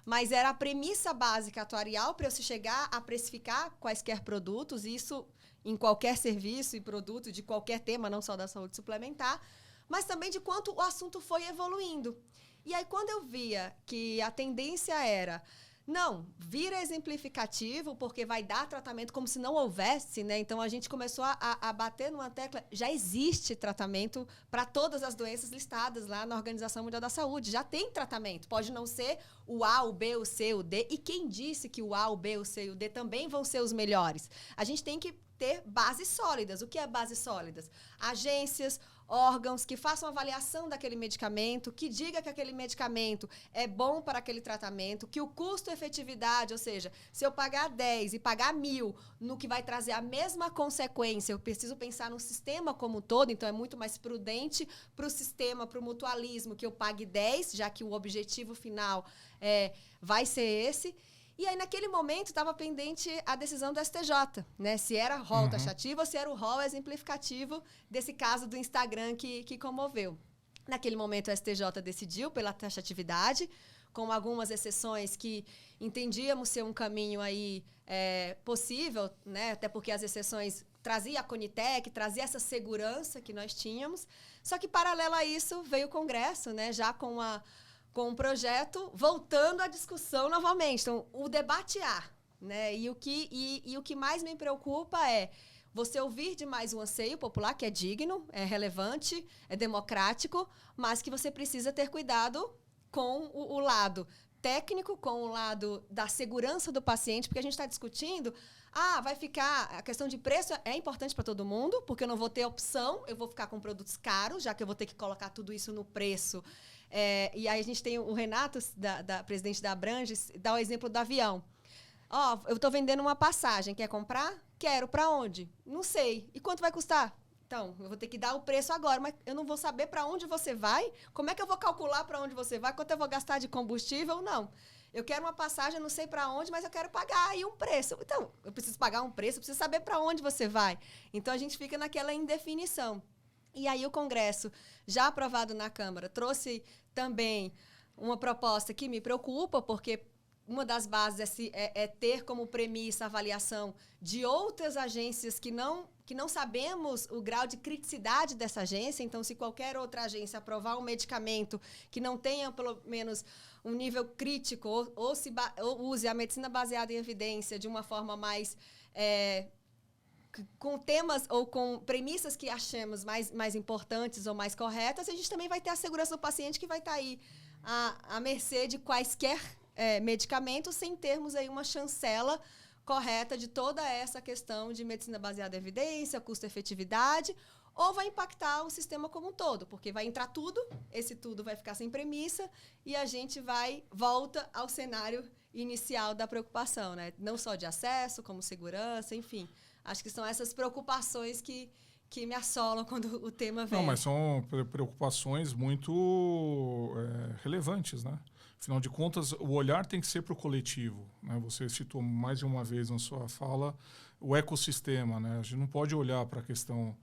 Speaker 2: mas era a premissa básica atuarial para eu se chegar a precificar quaisquer produtos, isso em qualquer serviço e produto de qualquer tema, não só da saúde suplementar, mas também de quanto o assunto foi evoluindo. E aí, quando eu via que a tendência era, não, vira exemplificativo, porque vai dar tratamento como se não houvesse, né? Então, a gente começou a bater numa tecla, já existe tratamento para todas as doenças listadas lá na Organização Mundial da Saúde, já tem tratamento, pode não ser o A, o B, o C, o D, e quem disse que o A, o B, o C e o D também vão ser os melhores? A gente tem que ter bases sólidas. O que é bases sólidas? Agências, órgãos que façam avaliação daquele medicamento, que diga que aquele medicamento é bom para aquele tratamento, que o custo-efetividade, ou seja, se eu pagar 10 e pagar 1.000 no que vai trazer a mesma consequência, eu preciso pensar no sistema como um todo, então é muito mais prudente para o sistema, para o mutualismo, que eu pague 10, já que o objetivo final vai ser esse. E aí, naquele momento, estava pendente a decisão do STJ, né? Se era rol taxativo ou se era o rol exemplificativo desse caso do Instagram que comoveu. Naquele momento, o STJ decidiu pela taxatividade, com algumas exceções que entendíamos ser um caminho aí possível, né? Até porque as exceções trazia a Conitec, trazia essa segurança que nós tínhamos. Só que, paralelo a isso, veio o Congresso, né? Já com um projeto voltando à discussão novamente. Então, o debatear, né? E o que mais me preocupa é você ouvir demais um anseio popular, que é digno, é relevante, é democrático, mas que você precisa ter cuidado com o lado técnico, com o lado da segurança do paciente, porque a gente está discutindo, vai ficar, a questão de preço é importante para todo mundo, porque eu não vou ter opção, eu vou ficar com produtos caros, já que eu vou ter que colocar tudo isso no preço. E aí a gente tem o Renato, presidente da Abranges, dá o exemplo do avião. Eu estou vendendo uma passagem, quer comprar? Quero. Para onde? Não sei. E quanto vai custar? Então, eu vou ter que dar o preço agora, mas eu não vou saber para onde você vai. Como é que eu vou calcular para onde você vai? Quanto eu vou gastar de combustível? Não. Eu quero uma passagem, não sei para onde, mas eu quero pagar aí um preço. Então, eu preciso pagar um preço, eu preciso saber para onde você vai. Então, a gente fica naquela indefinição. E aí o Congresso, já aprovado na Câmara, trouxe também uma proposta que me preocupa, porque uma das bases é ter como premissa a avaliação de outras agências que não sabemos o grau de criticidade dessa agência. Então, se qualquer outra agência aprovar um medicamento que não tenha, pelo menos, um nível crítico ou use a medicina baseada em evidência de uma forma mais... com temas ou com premissas que achemos mais importantes ou mais corretas, a gente também vai ter a segurança do paciente, que vai estar aí à mercê de quaisquer medicamentos, sem termos aí uma chancela correta de toda essa questão de medicina baseada em evidência, custo-efetividade, ou vai impactar o sistema como um todo, porque vai entrar tudo, esse tudo vai ficar sem premissa, e a gente volta ao cenário inicial da preocupação, né? Não só de acesso, como segurança, enfim. Acho que são essas preocupações que me assolam quando o tema vem.
Speaker 4: Não, mas são preocupações muito relevantes, né? Afinal de contas, o olhar tem que ser para o coletivo, né? Você citou mais de uma vez na sua fala o ecossistema, né? A gente não pode olhar para a questão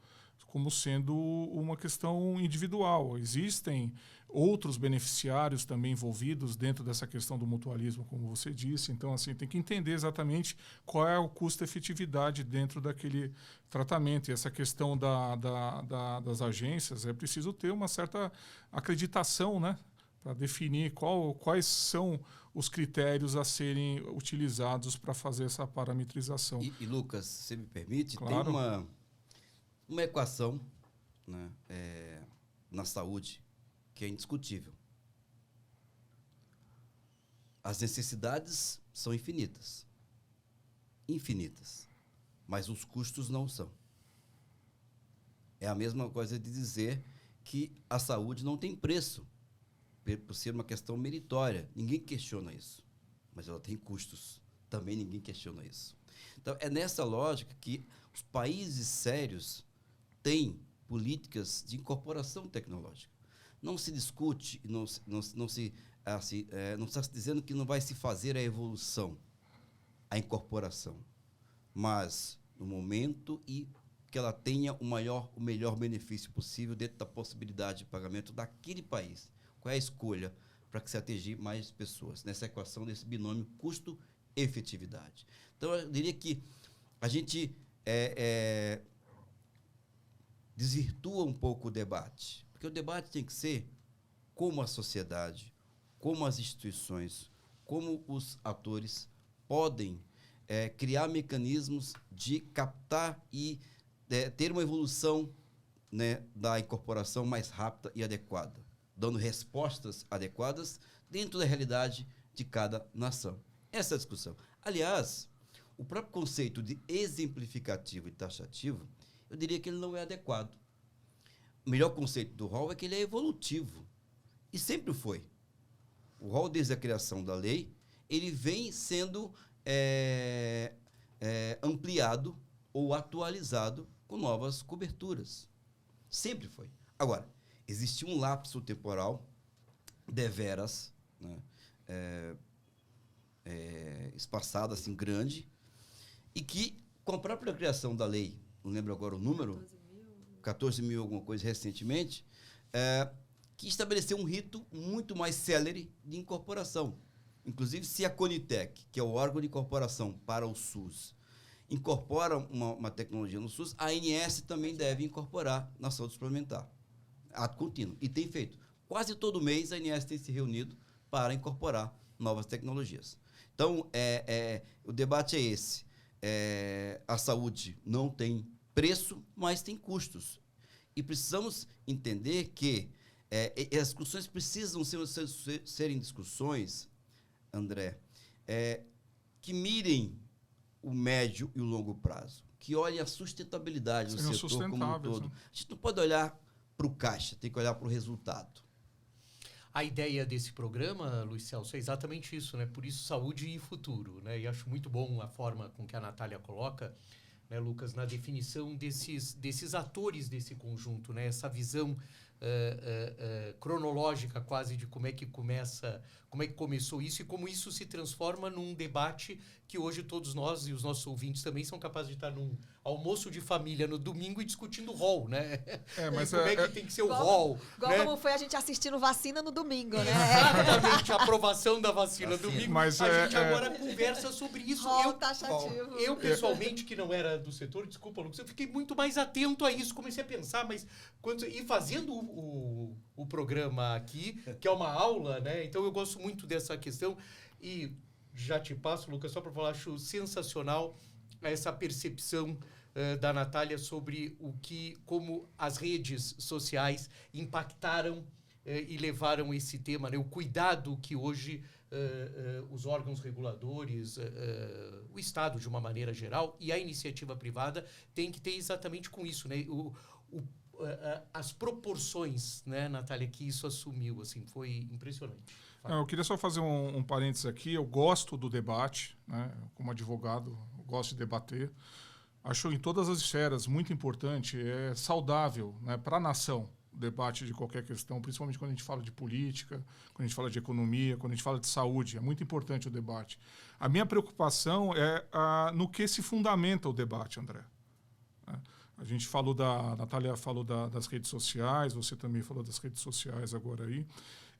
Speaker 4: como sendo uma questão individual. Existem outros beneficiários também envolvidos dentro dessa questão do mutualismo, como você disse. Então, assim, tem que entender exatamente qual é o custo-efetividade dentro daquele tratamento. E essa questão das agências, é preciso ter uma certa acreditação, né, para definir quais são os critérios a serem utilizados para fazer essa parametrização.
Speaker 3: E Lucas, se você me permite,
Speaker 4: claro.
Speaker 3: Tem uma equação, né, na saúde que é indiscutível. As necessidades são infinitas. Infinitas. Mas os custos não são. É a mesma coisa de dizer que a saúde não tem preço, por ser uma questão meritória. Ninguém questiona isso. Mas ela tem custos. Também ninguém questiona isso. Então, é nessa lógica que os países sérios têm políticas de incorporação tecnológica. Não se discute, não está se dizendo que não vai se fazer a evolução, a incorporação, mas no momento e que ela tenha o melhor benefício possível dentro da possibilidade de pagamento daquele país. Qual é a escolha para que se atingir mais pessoas nessa equação, desse binômio custo-efetividade? Então, eu diria que a gente desvirtua um pouco o debate, porque o debate tem que ser como a sociedade, como as instituições, como os atores podem criar mecanismos de captar e ter uma evolução, né, da incorporação mais rápida e adequada, dando respostas adequadas dentro da realidade de cada nação. Essa é a discussão. Aliás, o próprio conceito de exemplificativo e taxativo, eu diria que ele não é adequado. O melhor conceito do rol é que ele é evolutivo. E sempre foi. O rol, desde a criação da lei, ele vem sendo ampliado ou atualizado com novas coberturas. Sempre foi. Agora, existia um lapso temporal deveras, né, espaçado, assim, grande, e que, com a própria criação da lei, não lembro agora o número, 14 mil alguma coisa recentemente, que estabeleceu um rito muito mais célere de incorporação. Inclusive, se a Conitec, que é o órgão de incorporação para o SUS, incorpora uma tecnologia no SUS, a ANS também deve incorporar na saúde suplementar. Ato contínuo. E tem feito. Quase todo mês a ANS tem se reunido para incorporar novas tecnologias. Então, o debate é esse. A saúde não tem preço, mas tem custos. E precisamos entender que as discussões precisam serem discussões, André, que mirem o médio e o longo prazo, que olhem a sustentabilidade do setor como um todo.
Speaker 4: Né?
Speaker 3: A gente não pode olhar para o caixa, tem que olhar para o resultado.
Speaker 1: A ideia desse programa, Luiz Celso, é exatamente isso, né? Por isso, saúde e futuro, né? E acho muito bom a forma com que a Natália coloca, né, Lucas, na definição desses atores desse conjunto, né? Essa visão cronológica quase de como é que começou isso e como isso se transforma num debate que hoje todos nós e os nossos ouvintes também são capazes de estar num almoço de família no domingo e discutindo rol, né?
Speaker 4: Mas
Speaker 1: como é que tem que ser o rol.
Speaker 2: Igual,
Speaker 1: né?
Speaker 2: como foi a gente assistindo vacina no domingo, né?
Speaker 1: Exatamente, a aprovação da vacina domingo.
Speaker 4: Mas
Speaker 1: a gente agora conversa sobre isso.
Speaker 2: Rol taxativo.
Speaker 1: Eu, pessoalmente, que não era do setor, desculpa, Lucas, eu fiquei muito mais atento a isso, comecei a pensar, mas fazendo o programa aqui, que é uma aula, né? Então eu gosto muito dessa questão e já te passo, Lucas, só para falar, acho sensacional essa percepção da Natália sobre como as redes sociais impactaram e levaram esse tema, né? O cuidado que hoje os órgãos reguladores, o Estado de uma maneira geral e a iniciativa privada tem que ter exatamente com isso, né? as proporções, né, Natália, que isso assumiu, assim, foi impressionante.
Speaker 4: Eu queria só fazer um parênteses aqui. Eu gosto do debate, né? Como advogado, eu gosto de debater. Acho em todas as esferas muito importante, é saudável, né, para a nação, o debate de qualquer questão, principalmente quando a gente fala de política, quando a gente fala de economia, quando a gente fala de saúde. É muito importante o debate. A minha preocupação é no que se fundamenta o debate, André. A gente falou a Natália falou das redes sociais, você também falou das redes sociais agora aí.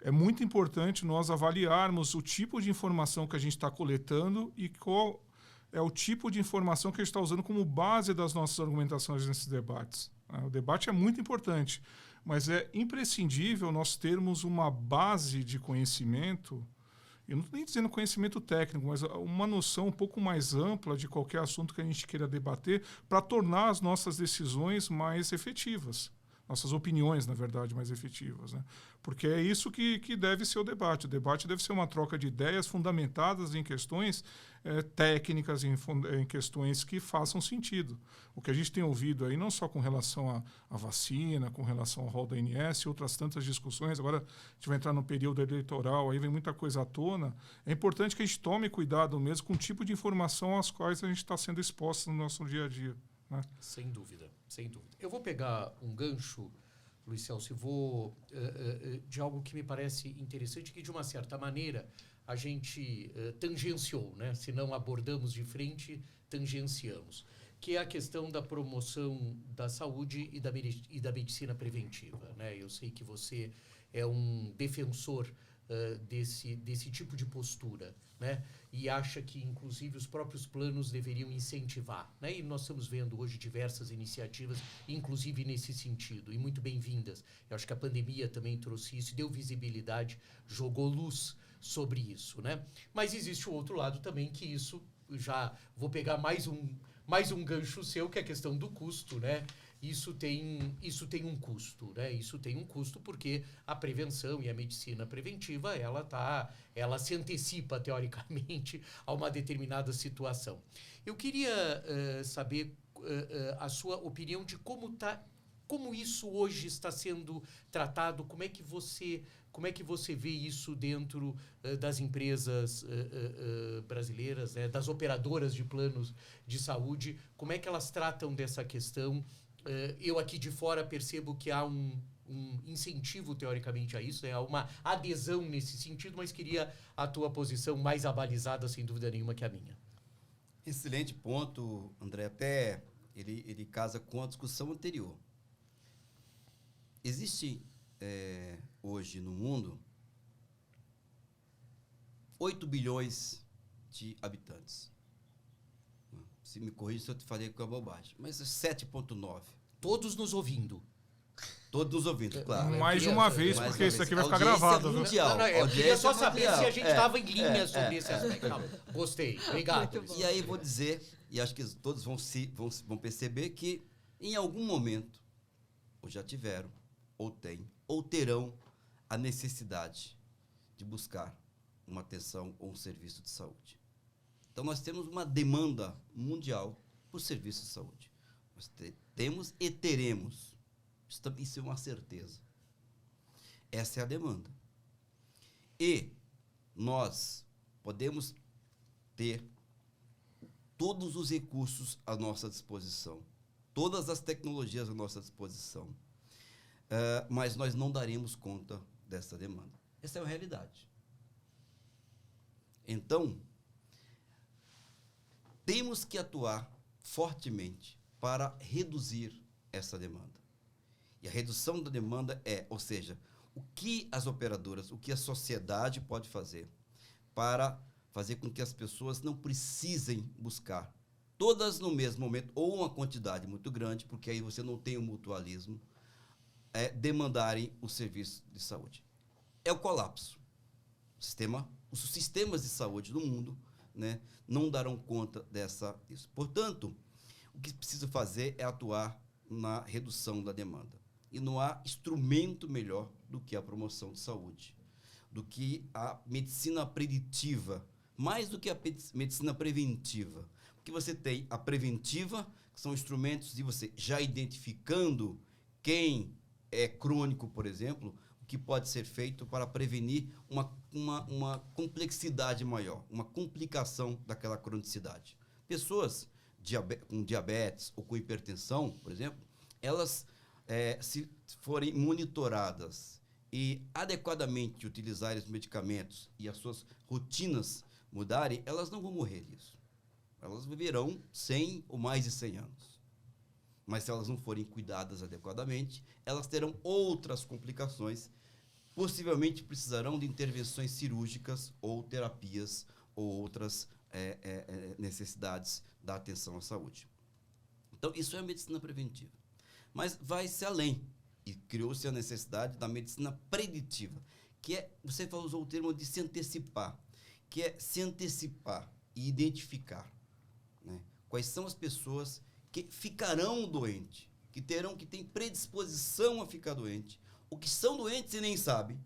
Speaker 4: É muito importante nós avaliarmos o tipo de informação que a gente está coletando e qual é o tipo de informação que a gente está usando como base das nossas argumentações nesses debates. O debate é muito importante, mas é imprescindível nós termos uma base de conhecimento, eu não estou nem dizendo conhecimento técnico, mas uma noção um pouco mais ampla de qualquer assunto que a gente queira debater para tornar as nossas decisões mais efetivas. Nossas opiniões, na verdade, mais efetivas, né? Porque é isso que deve ser o debate. O debate deve ser uma troca de ideias fundamentadas em questões técnicas, em questões que façam sentido. O que a gente tem ouvido aí, não só com relação à vacina, com relação ao rol da ANS e outras tantas discussões, agora a gente vai entrar no período eleitoral, aí vem muita coisa à tona. É importante que a gente tome cuidado mesmo com o tipo de informação às quais a gente está sendo exposto no nosso dia a dia, né?
Speaker 1: Sem dúvida, sem dúvida. Eu vou pegar um gancho, Luiz Celso, e vou de algo que me parece interessante, que de uma certa maneira a gente tangenciou, né? Se não abordamos de frente, tangenciamos, que é a questão da promoção da saúde e da medicina preventiva, né? Eu sei que você é um defensor desse tipo de postura, né? E acha que, inclusive, os próprios planos deveriam incentivar, né? E nós estamos vendo hoje diversas iniciativas, inclusive nesse sentido, e muito bem-vindas. Eu acho que a pandemia também trouxe isso, deu visibilidade, jogou luz sobre isso, né? Mas existe o outro lado também, que isso, já vou pegar mais um gancho seu, que é a questão do custo, né? Isso tem um custo, né? Isso tem um custo porque a prevenção e a medicina preventiva, ela se antecipa, teoricamente, a uma determinada situação. Eu queria saber a sua opinião de como isso hoje está sendo tratado, como é que você vê isso dentro das empresas brasileiras, né? Das operadoras de planos de saúde, como é que elas tratam dessa questão? Eu aqui de fora percebo que há um incentivo, teoricamente, a isso, né? Há uma adesão nesse sentido, mas queria a tua posição mais abalizada, sem dúvida nenhuma, que a minha.
Speaker 3: Excelente ponto, André. Até ele casa com a discussão anterior. Existe hoje no mundo 8 bilhões de habitantes. Se me corrija se eu te falei com a bobagem. Mas 7,9.
Speaker 1: Todos nos ouvindo.
Speaker 3: Todos nos ouvindo, claro.
Speaker 4: Mais de uma vez, porque isso aqui vai ficar gravado.
Speaker 3: Mundial.
Speaker 1: Eu queria só saber se a gente estava em linha sobre esse aspecto. Não, gostei, obrigado.
Speaker 3: E aí vou dizer, e acho que todos vão perceber que em algum momento, ou já tiveram, ou têm, ou terão a necessidade de buscar uma atenção ou um serviço de saúde. Então, nós temos uma demanda mundial por serviços de saúde. Nós temos e teremos. Isso é uma certeza. Essa é a demanda. E nós podemos ter todos os recursos à nossa disposição, todas as tecnologias à nossa disposição, mas nós não daremos conta dessa demanda. Essa é a realidade. Então, temos que atuar fortemente para reduzir essa demanda. E a redução da demanda ou seja, o que as operadoras, o que a sociedade pode fazer para fazer com que as pessoas não precisem buscar todas no mesmo momento, ou uma quantidade muito grande, porque aí você não tem o mutualismo, demandarem o serviço de saúde. É o colapso. Os sistemas de saúde do mundo, né, não darão conta disso. Portanto, o que precisa fazer é atuar na redução da demanda. E não há instrumento melhor do que a promoção de saúde, do que a medicina preditiva, mais do que a medicina preventiva. Porque você tem a preventiva, que são instrumentos de você já identificando quem é crônico, por exemplo, o que pode ser feito para prevenir uma complexidade maior, uma complicação daquela cronicidade. Pessoas com diabetes ou com hipertensão, por exemplo, elas, se forem monitoradas e adequadamente utilizarem os medicamentos e as suas rotinas mudarem, elas não vão morrer disso. Elas viverão 100 ou mais de 100 anos. Mas se elas não forem cuidadas adequadamente, elas terão outras complicações, possivelmente precisarão de intervenções cirúrgicas ou terapias ou outras necessidades da atenção à saúde. Então, isso é a medicina preventiva. Mas vai-se além e criou-se a necessidade da medicina preditiva, que é, você usou o termo de se antecipar, que é se antecipar e identificar, né, quais são as pessoas que ficarão doentes, que têm predisposição a ficar doente, ou que são doentes e nem sabem,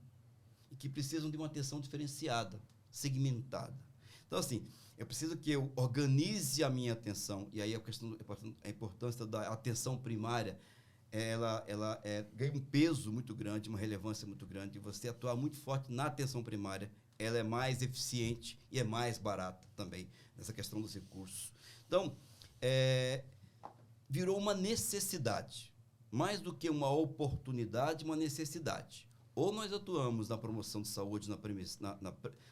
Speaker 3: e que precisam de uma atenção diferenciada, segmentada. Então, assim, eu preciso que eu organize a minha atenção, e aí a importância da atenção primária, ela ganha um peso muito grande, uma relevância muito grande, e você atuar muito forte na atenção primária, ela é mais eficiente e é mais barata também, nessa questão dos recursos. Então, virou uma necessidade, mais do que uma oportunidade, uma necessidade. Ou nós atuamos na promoção de saúde,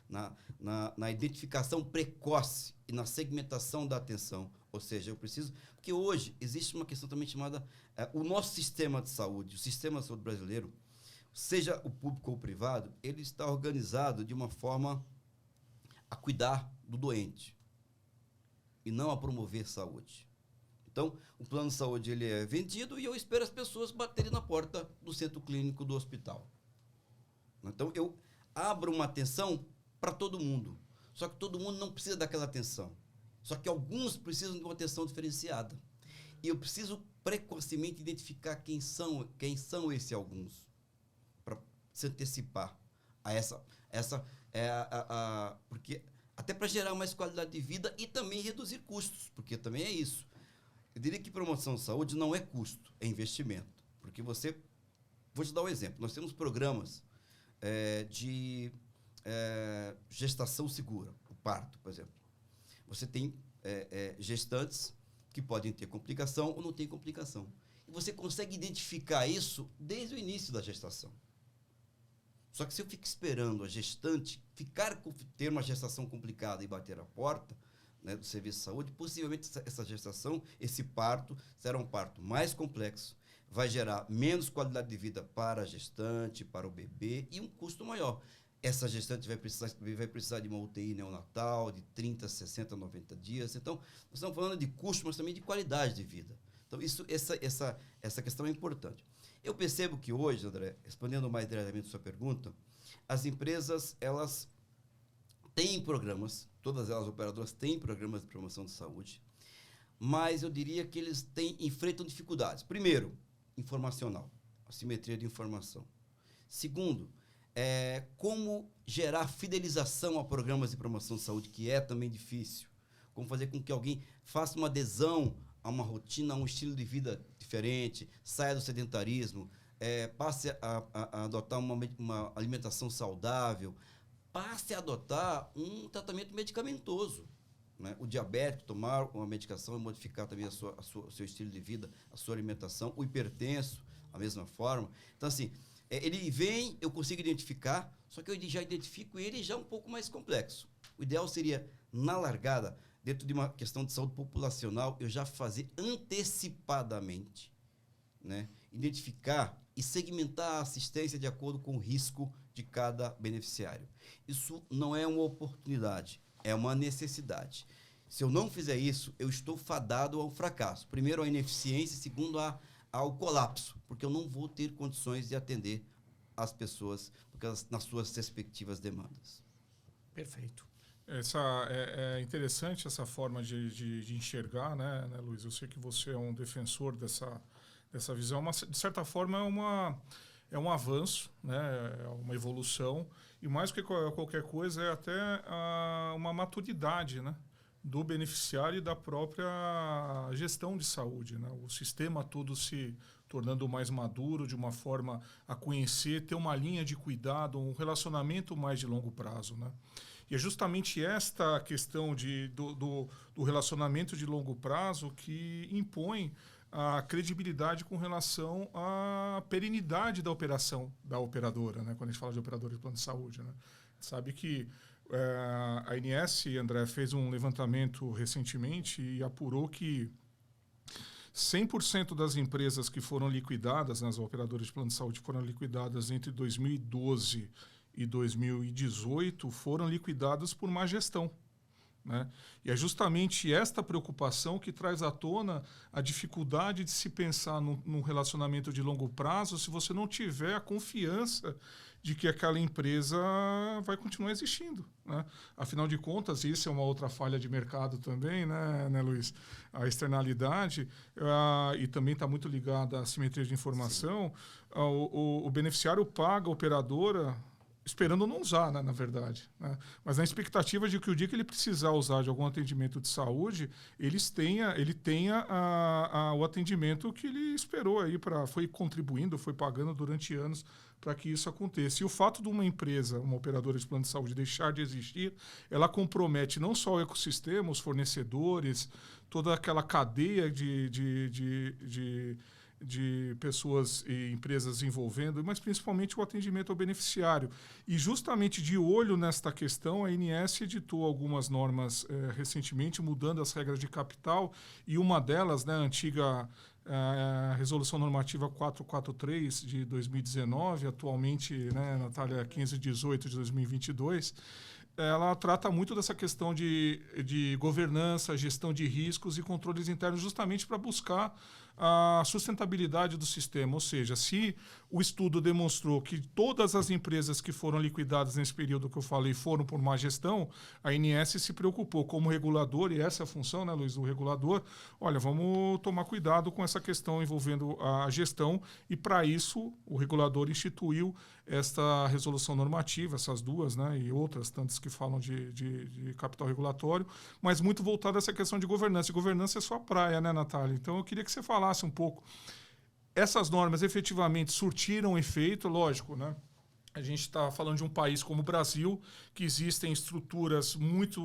Speaker 3: na identificação precoce e na segmentação da atenção. Ou seja, eu preciso... Porque hoje existe uma questão também chamada... o nosso sistema de saúde, o sistema de saúde brasileiro, seja o público ou o privado, ele está organizado de uma forma a cuidar do doente e não a promover saúde. Então, o plano de saúde ele é vendido e eu espero as pessoas baterem na porta do centro clínico do hospital. Então, eu abro uma atenção para todo mundo. Só que todo mundo não precisa daquela atenção. Só que alguns precisam de uma atenção diferenciada. E eu preciso precocemente identificar quem são esses alguns, para se antecipar a porque até para gerar mais qualidade de vida e também reduzir custos, porque também é isso. Eu diria que promoção de saúde não é custo, é investimento. Porque vou te dar um exemplo, nós temos programas de gestação segura, o parto, por exemplo. Você tem gestantes que podem ter complicação ou não ter complicação. E você consegue identificar isso desde o início da gestação. Só que se eu fico esperando a gestante ter uma gestação complicada e bater a porta, né, do serviço de saúde, possivelmente essa gestação, esse parto, será um parto mais complexo, vai gerar menos qualidade de vida para a gestante, para o bebê e um custo maior. Essa gestante vai precisar de uma UTI neonatal de 30, 60, 90 dias. Então, nós estamos falando de custo, mas também de qualidade de vida. Então, essa questão é importante. Eu percebo que hoje, André, respondendo mais diretamente a sua pergunta, as empresas, elas têm programas, todas elas operadoras têm programas de promoção de saúde, mas eu diria que eles enfrentam dificuldades. Primeiro, informacional, assimetria de informação. Segundo, como gerar fidelização a programas de promoção de saúde, que é também difícil. Como fazer com que alguém faça uma adesão a uma rotina, a um estilo de vida diferente, saia do sedentarismo, passe a adotar uma alimentação saudável, passe a adotar um tratamento medicamentoso. Né? O diabético, tomar uma medicação e modificar também o seu estilo de vida, a sua alimentação. O hipertenso, a mesma forma. Então, assim, ele vem, eu consigo identificar, só que eu já identifico ele já um pouco mais complexo. O ideal seria, na largada, dentro de uma questão de saúde populacional, eu já fazer antecipadamente, né? Identificar e segmentar a assistência de acordo com o risco de cada beneficiário. Isso não é uma oportunidade, é uma necessidade. Se eu não fizer isso, eu estou fadado ao fracasso. Primeiro, à ineficiência, segundo, ao colapso, porque eu não vou ter condições de atender as pessoas nas suas respectivas demandas.
Speaker 1: Perfeito.
Speaker 4: É interessante essa forma de enxergar, né, Luiz? Eu sei que você é um defensor dessa visão. De certa forma, é um avanço, né? É uma evolução. E mais do que qualquer coisa, é até uma maturidade, né, do beneficiário e da própria gestão de saúde, né? O sistema todo se tornando mais maduro, de uma forma a conhecer, ter uma linha de cuidado, um relacionamento mais de longo prazo, né? E é justamente esta questão do relacionamento de longo prazo que impõe a credibilidade com relação à perenidade da operação da operadora, né? Quando a gente fala de operadora de plano de saúde, né? Sabe que a ANS, André, fez um levantamento recentemente e apurou que 100% das empresas que foram liquidadas, as operadoras de plano de saúde foram liquidadas entre 2012 e 2018, foram liquidadas por má gestão, né? E é justamente esta preocupação que traz à tona a dificuldade de se pensar num relacionamento de longo prazo se você não tiver a confiança de que aquela empresa vai continuar existindo, né? Afinal de contas, isso é uma outra falha de mercado também, né, Luiz? A externalidade, e também está muito ligada à simetria de informação, o beneficiário paga a operadora esperando não usar, né, na verdade, né? Mas na expectativa de que o dia que ele precisar usar de algum atendimento de saúde, ele tenha o atendimento que ele esperou aí, foi contribuindo, foi pagando durante anos para que isso aconteça. E o fato de uma empresa, uma operadora de plano de saúde, deixar de existir, ela compromete não só o ecossistema, os fornecedores, toda aquela cadeia de pessoas e empresas envolvendo, mas principalmente o atendimento ao beneficiário. E justamente de olho nesta questão, a ANS editou algumas normas recentemente, mudando as regras de capital, e uma delas, né, a antiga Resolução Normativa 443 de 2019, atualmente, né, Natália, 1518 de 2022, ela trata muito dessa questão de governança, gestão de riscos e controles internos, justamente para buscar a sustentabilidade do sistema. Ou seja, se o estudo demonstrou que todas as empresas que foram liquidadas nesse período que eu falei foram por má gestão, a ANS se preocupou como regulador, e essa é a função, né, Luiz, do regulador. Olha, vamos tomar cuidado com essa questão envolvendo a gestão, e para isso o regulador instituiu esta resolução normativa, essas duas, né, e outras tantas que falam de capital regulatório, mas muito voltado a essa questão de governança. E governança é sua praia, né, Natália? Então eu queria que você falasse um pouco. Essas normas efetivamente surtiram efeito, lógico, né? A gente está falando de um país como o Brasil, que existem estruturas muito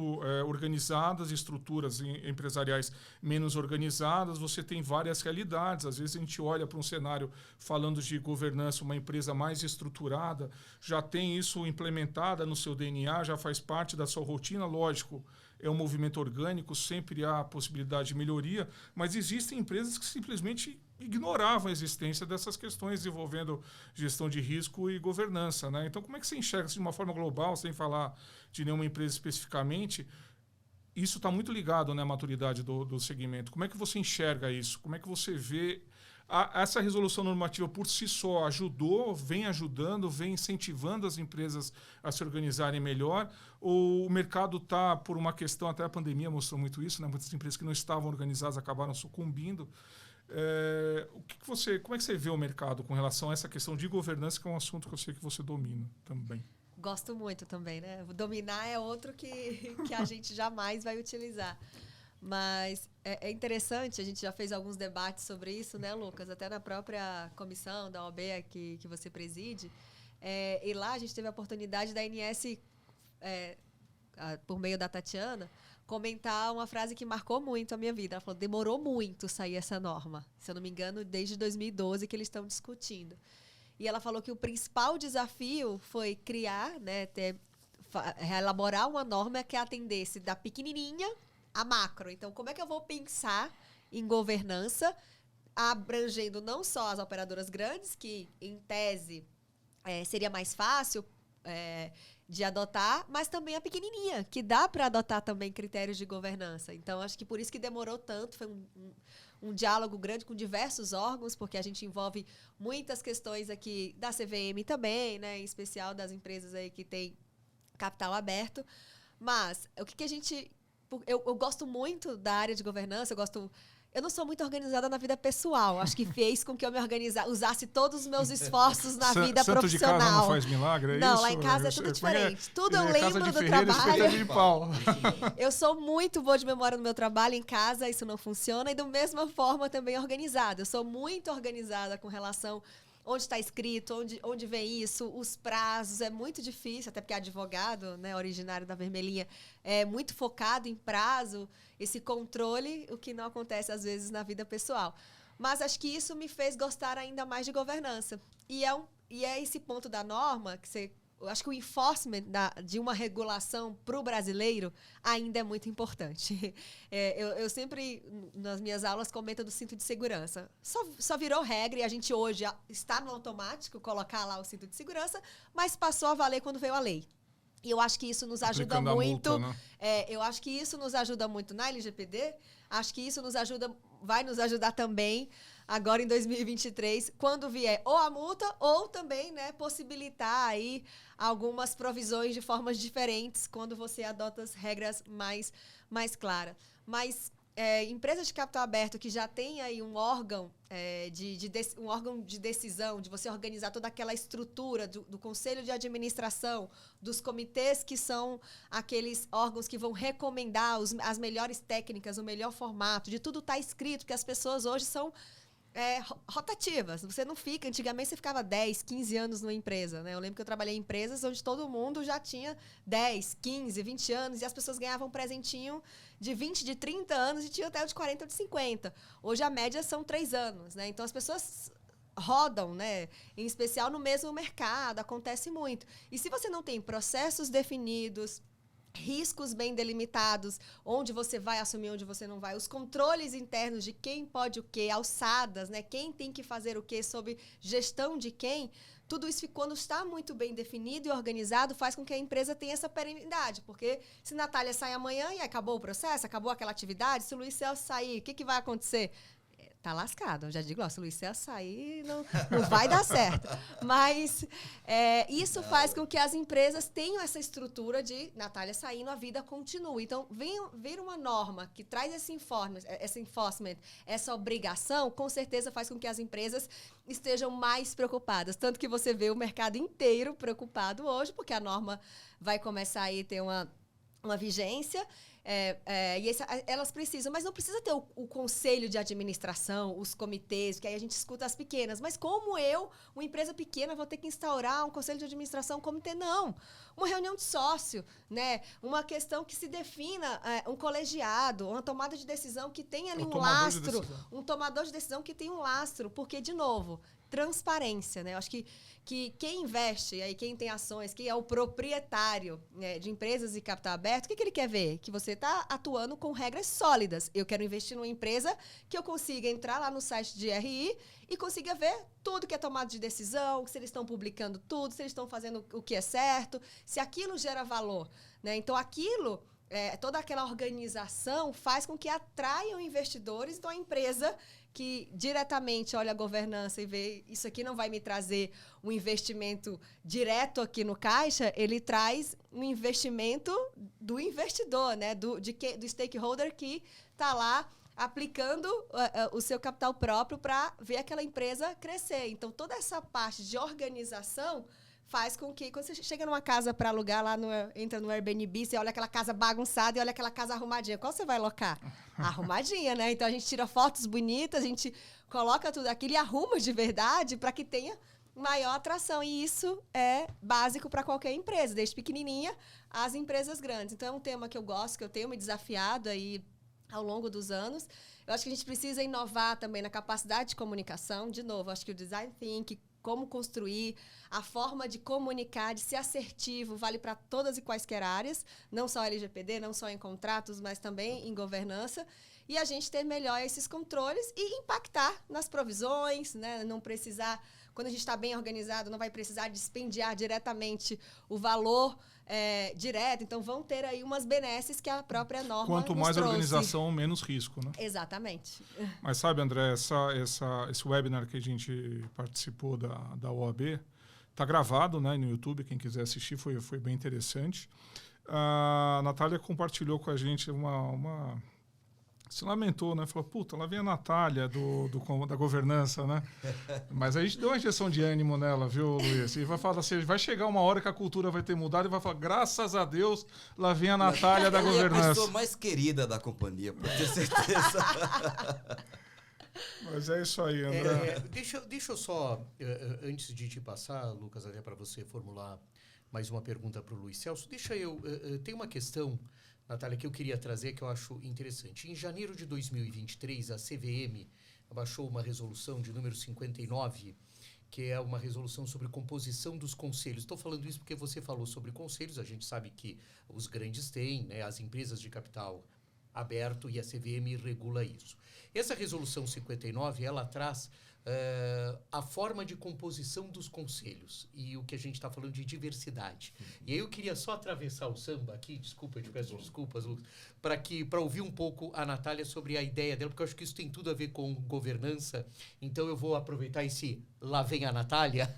Speaker 4: organizadas, estruturas empresariais menos organizadas. Você tem várias realidades. Às vezes a gente olha para um cenário falando de governança, uma empresa mais estruturada, já tem isso implementada no seu DNA, já faz parte da sua rotina, lógico. É um movimento orgânico, sempre há possibilidade de melhoria, mas existem empresas que simplesmente ignoravam a existência dessas questões envolvendo gestão de risco e governança, né? Então, como é que você enxerga isso de uma forma global, sem falar de nenhuma empresa especificamente? Isso está muito ligado, né, à maturidade do segmento. Como é que você enxerga isso? Como é que você vê essa resolução normativa por si só ajudou, vem ajudando, vem incentivando as empresas a se organizarem melhor? Ou o mercado está, por uma questão, até a pandemia mostrou muito isso, né? Muitas empresas que não estavam organizadas acabaram sucumbindo. Como é que você vê o mercado com relação a essa questão de governança, que é um assunto que eu sei que você domina também?
Speaker 2: Gosto muito também, né? Dominar é outro que a gente jamais vai utilizar. Mas é interessante, a gente já fez alguns debates sobre isso, né, Lucas? Até na própria comissão da OAB que você preside. E lá a gente teve a oportunidade da ANS, por meio da Tatiana, comentar uma frase que marcou muito a minha vida. Ela falou, demorou muito sair essa norma. Se eu não me engano, desde 2012 que eles estão discutindo. E ela falou que o principal desafio foi criar, né, elaborar uma norma que atendesse da pequenininha a macro. Então, como é que eu vou pensar em governança abrangendo não só as operadoras grandes, que, em tese, seria mais fácil de adotar, mas também a pequenininha, que dá para adotar também critérios de governança. Então, acho que por isso que demorou tanto, foi um diálogo grande com diversos órgãos, porque a gente envolve muitas questões aqui da CVM também, né, em especial das empresas aí que têm capital aberto. Mas o que a gente... Eu gosto muito da área de governança, eu gosto Eu não sou muito organizada na vida pessoal. Acho que fez com que eu me usasse todos os meus esforços na vida
Speaker 4: santo
Speaker 2: profissional.
Speaker 4: De casa não faz milagre, é
Speaker 2: não,
Speaker 4: isso?
Speaker 2: lá em casa é tudo diferente. Tudo eu lembro do trabalho.
Speaker 4: De pau.
Speaker 2: Eu sou muito boa de memória no meu trabalho, em casa isso não funciona. E da mesma forma também organizada. Eu sou muito organizada com relação onde está escrito, onde vem isso, os prazos. É muito difícil, até porque advogado, né, originário da Vermelhinha, é muito focado em prazo, esse controle, o que não acontece às vezes na vida pessoal. Mas acho que isso me fez gostar ainda mais de governança. E é esse ponto da norma que eu acho que o enforcement de uma regulação para o brasileiro ainda é muito importante. Eu sempre, nas minhas aulas, comento do cinto de segurança. Só virou regra e a gente hoje está no automático colocar lá o cinto de segurança, mas passou a valer quando veio a lei. E eu acho que isso nos ajuda muito. Multa, né? Eu acho que isso nos ajuda muito na LGPD. Acho que isso vai nos ajudar também agora em 2023, quando vier ou a multa ou também, né, possibilitar aí algumas provisões de formas diferentes quando você adota as regras mais claras. Mas empresas de capital aberto que já tem aí um órgão um órgão de decisão, de você organizar toda aquela estrutura do conselho de administração, dos comitês que são aqueles órgãos que vão recomendar as melhores técnicas, o melhor formato, de tudo está escrito, porque as pessoas hoje são rotativas. Você não fica... Antigamente você ficava 10, 15 anos numa empresa, né? Eu lembro que eu trabalhei em empresas onde todo mundo já tinha 10, 15, 20 anos e as pessoas ganhavam um presentinho de 20, de 30 anos e tinham até de 40 ou de 50. Hoje a média são 3 anos, né? Então as pessoas rodam, né? Em especial no mesmo mercado, acontece muito. E se você não tem processos definidos, riscos bem delimitados, onde você vai assumir, onde você não vai, os controles internos de quem pode o quê, alçadas, né? Quem tem que fazer o quê, sob gestão de quem, tudo isso, quando está muito bem definido e organizado, faz com que a empresa tenha essa perenidade, porque se Natália sai amanhã e acabou o processo, acabou aquela atividade, se o Luiz Celso sair, o que vai acontecer? Tá lascado. Eu já digo, se o Luiz Celso sair, não vai dar certo. Mas isso faz com que as empresas tenham essa estrutura de Natália saindo, a vida continua. Então, vir uma norma que traz esse enforcement, essa obrigação, com certeza faz com que as empresas estejam mais preocupadas. Tanto que você vê o mercado inteiro preocupado hoje, porque a norma vai começar a ter uma vigência. E elas precisam, mas não precisa ter o conselho de administração, os comitês, que aí a gente escuta as pequenas. Mas como uma empresa pequena, vou ter que instaurar um conselho de administração, um comitê? Não. Uma reunião de sócio, né? Uma questão que se defina um colegiado, uma tomada de decisão que tem ali um lastro, um tomador de decisão que tem um lastro, porque, de novo, transparência, né? Eu acho que quem investe, aí quem tem ações, quem é o proprietário, né, de empresas de capital aberto, o que ele quer ver? Que você está atuando com regras sólidas. Eu quero investir numa empresa que eu consiga entrar lá no site de RI e consiga ver tudo que é tomado de decisão, se eles estão publicando tudo, se eles estão fazendo o que é certo, se aquilo gera valor, né? Então, aquilo... toda aquela organização faz com que atraiam investidores de uma empresa que diretamente olha a governança e vê isso aqui não vai me trazer um investimento direto aqui no caixa, ele traz um investimento do investidor, né? do stakeholder que está lá aplicando o seu capital próprio para ver aquela empresa crescer. Então, toda essa parte de organização faz com que, quando você chega numa casa para alugar, entra no Airbnb, você olha aquela casa bagunçada e olha aquela casa arrumadinha. Qual você vai alocar? Arrumadinha, né? Então, a gente tira fotos bonitas, a gente coloca tudo aquilo e arruma de verdade para que tenha maior atração. E isso é básico para qualquer empresa, desde pequenininha às empresas grandes. Então, é um tema que eu gosto, que eu tenho me desafiado aí ao longo dos anos. Eu acho que a gente precisa inovar também na capacidade de comunicação. De novo, acho que o design thinking, como construir, a forma de comunicar, de ser assertivo, vale para todas e quaisquer áreas, não só LGPD, não só em contratos, mas também em governança, e a gente ter melhor esses controles e impactar nas provisões, né? Não precisar, quando a gente está bem organizado, não vai precisar dispendiar diretamente o valor direto, então vão ter aí umas benesses que a própria norma
Speaker 4: Quanto mais organização, menos risco, né?
Speaker 2: Exatamente.
Speaker 4: Mas sabe, André, esse webinar que a gente participou da OAB está gravado, né, no YouTube, quem quiser assistir, foi bem interessante. A Natália compartilhou com a gente uma se lamentou, né? Falou, puta, lá vem a Natália da governança, né? Mas a gente deu uma injeção de ânimo nela, viu, Luiz? E vai falar assim, vai chegar uma hora que a cultura vai ter mudado e vai falar, graças a Deus, lá vem a Natália da governança.
Speaker 3: É a pessoa mais querida da companhia, pode ter certeza.
Speaker 4: Mas é isso aí, André.
Speaker 1: Deixa eu só, antes de te passar, Lucas, até para você formular mais uma pergunta para o Luiz Celso, tem uma questão, Natália, que eu queria trazer que eu acho interessante. Em janeiro de 2023, a CVM baixou uma resolução de número 59, que é uma resolução sobre composição dos conselhos. Estou falando isso porque você falou sobre conselhos, a gente sabe que os grandes têm, né, as empresas de capital aberto e a CVM regula isso. Essa resolução 59, ela traz a forma de composição dos conselhos e o que a gente está falando de diversidade. E aí eu queria só atravessar o samba aqui, desculpa, eu te peço desculpas, Lucas, para ouvir um pouco a Natália sobre a ideia dela, porque eu acho que isso tem tudo a ver com governança, então eu vou aproveitar esse lá vem a Natália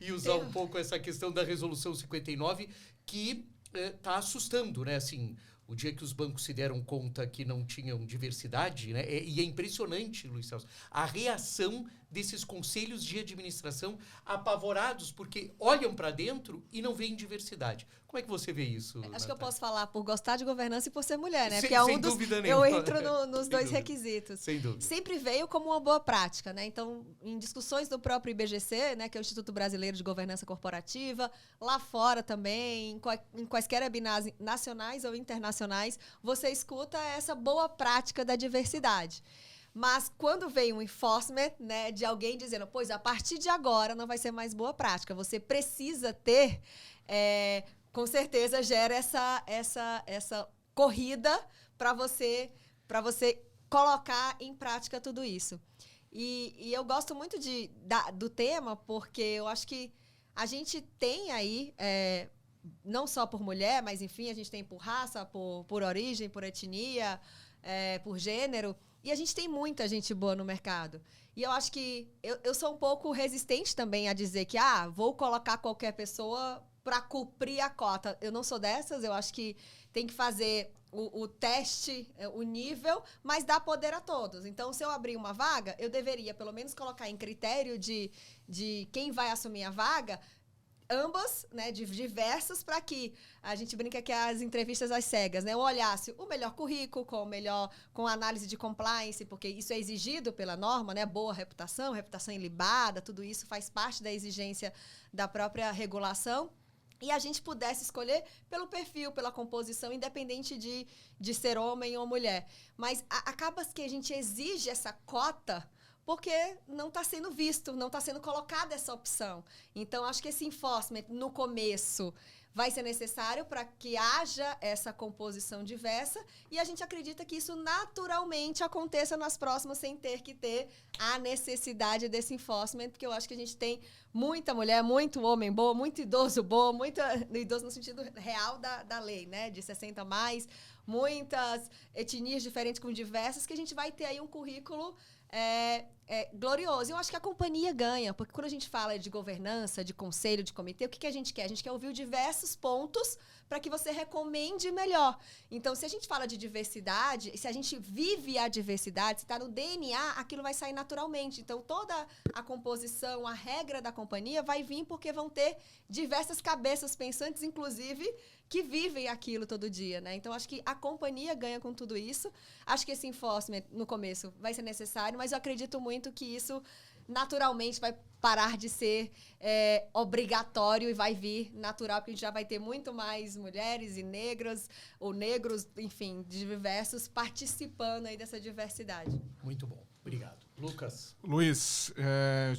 Speaker 1: e usar um pouco essa questão da resolução 59, que está assustando, né, assim, o dia que os bancos se deram conta que não tinham diversidade, né? E é impressionante, Luiz Celso, a reação desses conselhos de administração apavorados, porque olham para dentro e não veem diversidade. Como é que você vê isso,
Speaker 2: Acho
Speaker 1: Natália?
Speaker 2: que eu posso falar por gostar de governança e por ser mulher, né?
Speaker 1: Sem,
Speaker 2: porque é
Speaker 1: sem
Speaker 2: um dos,
Speaker 1: dúvida
Speaker 2: eu
Speaker 1: nenhuma.
Speaker 2: entro nos dois
Speaker 1: dúvida.
Speaker 2: requisitos.
Speaker 1: Sem dúvida.
Speaker 2: Sempre veio como uma boa prática, né? Então, em discussões do próprio IBGC, né, que é o Instituto Brasileiro de Governança Corporativa, lá fora também, em quaisquer webinars nacionais ou internacionais, você escuta essa boa prática da diversidade. Mas quando vem um enforcement, né, de alguém dizendo, pois a partir de agora não vai ser mais boa prática, você precisa ter, com certeza gera essa corrida para você colocar em prática tudo isso. E eu gosto muito do tema, porque eu acho que a gente tem aí, não só por mulher, mas enfim, a gente tem por raça, por origem, por etnia, por gênero. E a gente tem muita gente boa no mercado. E eu acho que eu sou um pouco resistente também a dizer que vou colocar qualquer pessoa para cumprir a cota. Eu não sou dessas, eu acho que tem que fazer o teste, o nível, mas dar poder a todos. Então, se eu abrir uma vaga, eu deveria pelo menos colocar em critério de quem vai assumir a vaga, ambas, né, diversas, para que a gente brinca que as entrevistas às cegas, né, eu olhasse o melhor currículo, com análise de compliance, porque isso é exigido pela norma, né, boa reputação ilibada, tudo isso faz parte da exigência da própria regulação, e a gente pudesse escolher pelo perfil, pela composição, independente de ser homem ou mulher. Mas acaba que a gente exige essa cota porque não está sendo visto, não está sendo colocada essa opção. Então, acho que esse enforcement, no começo, vai ser necessário para que haja essa composição diversa, e a gente acredita que isso naturalmente aconteça nas próximas, sem ter que ter a necessidade desse enforcement, porque eu acho que a gente tem muita mulher, muito homem boa, muito idoso boa, idoso no sentido real da lei, né? De 60 a mais, muitas etnias diferentes com diversas, que a gente vai ter aí um currículo glorioso. Eu acho que a companhia ganha, porque quando a gente fala de governança, de conselho, de comitê, o que a gente quer? A gente quer ouvir diversos pontos para que você recomende melhor. Então, se a gente fala de diversidade, se a gente vive a diversidade, se está no DNA, aquilo vai sair naturalmente. Então, toda a composição, a regra da companhia vai vir porque vão ter diversas cabeças pensantes, inclusive, que vivem aquilo todo dia, né? Então, acho que a companhia ganha com tudo isso. Acho que esse enforcement, no começo, vai ser necessário, mas eu acredito muito que isso, naturalmente, vai parar de ser obrigatório e vai vir natural, porque a gente já vai ter muito mais mulheres e negras, ou negros, enfim, diversos, participando aí dessa diversidade.
Speaker 1: Muito bom. Obrigado. Lucas?
Speaker 4: Luiz,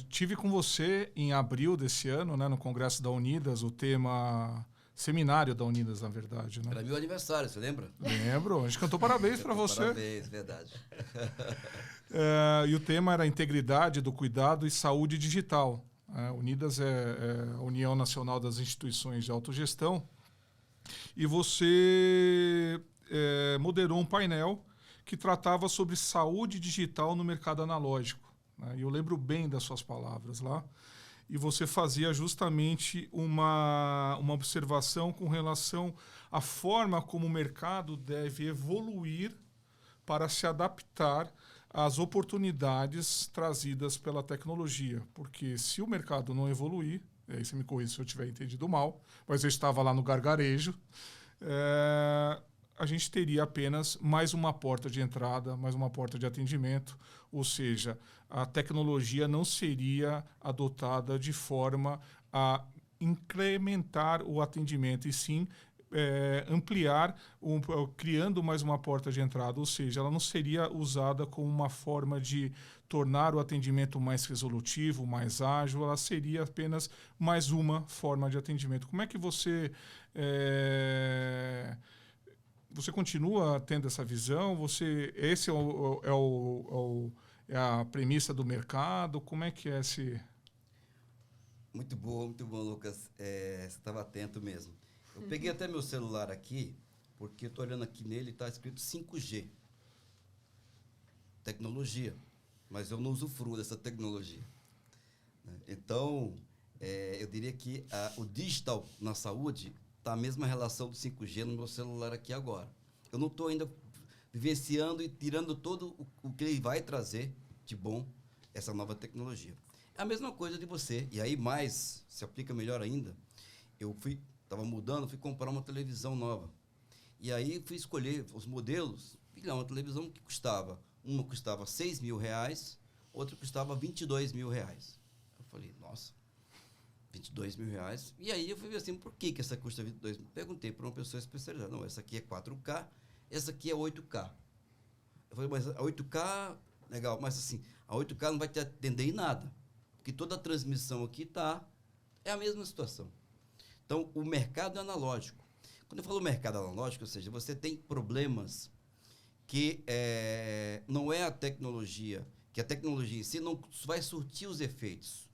Speaker 4: tive com você em abril desse ano, né, no Congresso da Unidas, o tema... Seminário da Unidas, na verdade, né?
Speaker 3: Era meu aniversário, você lembra?
Speaker 4: Lembro, a gente cantou parabéns para você.
Speaker 3: Parabéns, verdade.
Speaker 4: E o tema era integridade do cuidado e saúde digital. Unidas é a União Nacional das Instituições de Autogestão. E você moderou um painel que tratava sobre saúde digital no mercado analógico. E eu lembro bem das suas palavras lá. E você fazia justamente uma observação com relação à forma como o mercado deve evoluir para se adaptar às oportunidades trazidas pela tecnologia. Porque se o mercado não evoluir, aí você me corrija se eu tiver entendido mal, mas eu estava lá no gargarejo, a gente teria apenas mais uma porta de entrada, mais uma porta de atendimento, ou seja, a tecnologia não seria adotada de forma a incrementar o atendimento, e sim ampliar, criando mais uma porta de entrada, ou seja, ela não seria usada como uma forma de tornar o atendimento mais resolutivo, mais ágil, ela seria apenas mais uma forma de atendimento. Como é que você continua tendo essa visão? Esse é a premissa do mercado? Como é que é esse...
Speaker 3: Muito bom, Lucas. Você estava atento mesmo. Eu peguei até meu celular aqui, porque eu estou olhando aqui nele e está escrito 5G. Tecnologia. Mas eu não usufruo dessa tecnologia. Então, eu diria que o digital na saúde está a mesma relação do 5G no meu celular aqui agora. Eu não estou ainda vivenciando e tirando todo o que ele vai trazer de bom essa nova tecnologia. É a mesma coisa de você. E aí mais, se aplica melhor ainda, estava mudando, fui comprar uma televisão nova. E aí fui escolher os modelos, vi lá uma televisão que uma custava R$6.000, outra custava R$22.000. Eu falei, nossa, R$22.000. E aí eu fui ver assim, por que essa custa 22 mil? Perguntei para uma pessoa especializada, não, essa aqui é 4K, essa aqui é 8K. Eu falei, mas a 8K, legal, mas assim, a 8K não vai te atender em nada, porque toda a transmissão aqui é a mesma situação. Então, o mercado é analógico. Quando eu falo mercado analógico, ou seja, você tem problemas que não é a tecnologia, que a tecnologia em si não vai surtir os efeitos.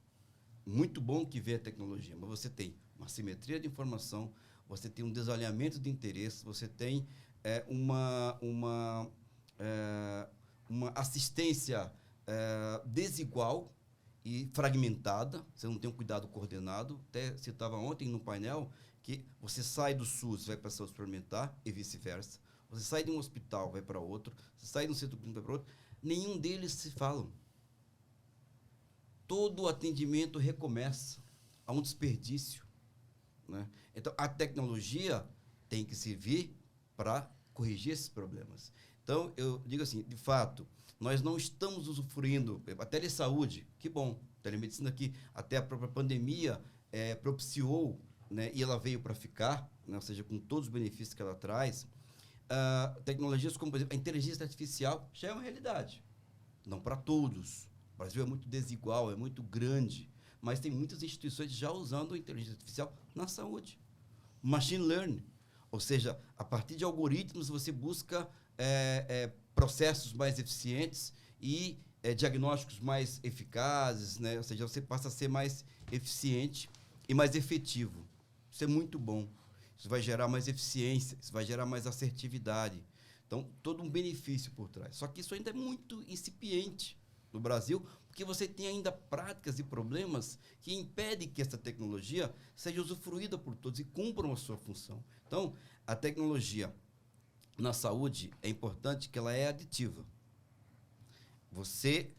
Speaker 3: Muito bom que vê a tecnologia, mas você tem uma simetria de informação, você tem um desalinhamento de interesses, você tem uma assistência desigual e fragmentada, você não tem um cuidado coordenado. Até citava ontem no painel que você sai do SUS, vai para a saúde suplementar e vice-versa. Você sai de um hospital, vai para outro. Você sai de um centro clínico, vai para outro. Nenhum deles se falam. Todo o atendimento recomeça. Há um desperdício, né? Então, a tecnologia tem que servir para corrigir esses problemas. Então, eu digo assim, de fato, nós não estamos usufruindo, a telesaúde, que bom, telemedicina aqui, até a própria pandemia propiciou, né, e ela veio para ficar, né, ou seja, com todos os benefícios que ela traz. Tecnologias como, por exemplo, a inteligência artificial já é uma realidade. Não para todos. O Brasil é muito desigual, é muito grande, mas tem muitas instituições já usando a inteligência artificial na saúde. Machine learning, ou seja, a partir de algoritmos você busca processos mais eficientes e diagnósticos mais eficazes, né? Ou seja, você passa a ser mais eficiente e mais efetivo. Isso é muito bom. Isso vai gerar mais eficiência, isso vai gerar mais assertividade. Então, todo um benefício por trás. Só que isso ainda é muito incipiente no Brasil, porque você tem ainda práticas e problemas que impedem que essa tecnologia seja usufruída por todos e cumpram a sua função. Então, a tecnologia na saúde é importante que ela é aditiva. Você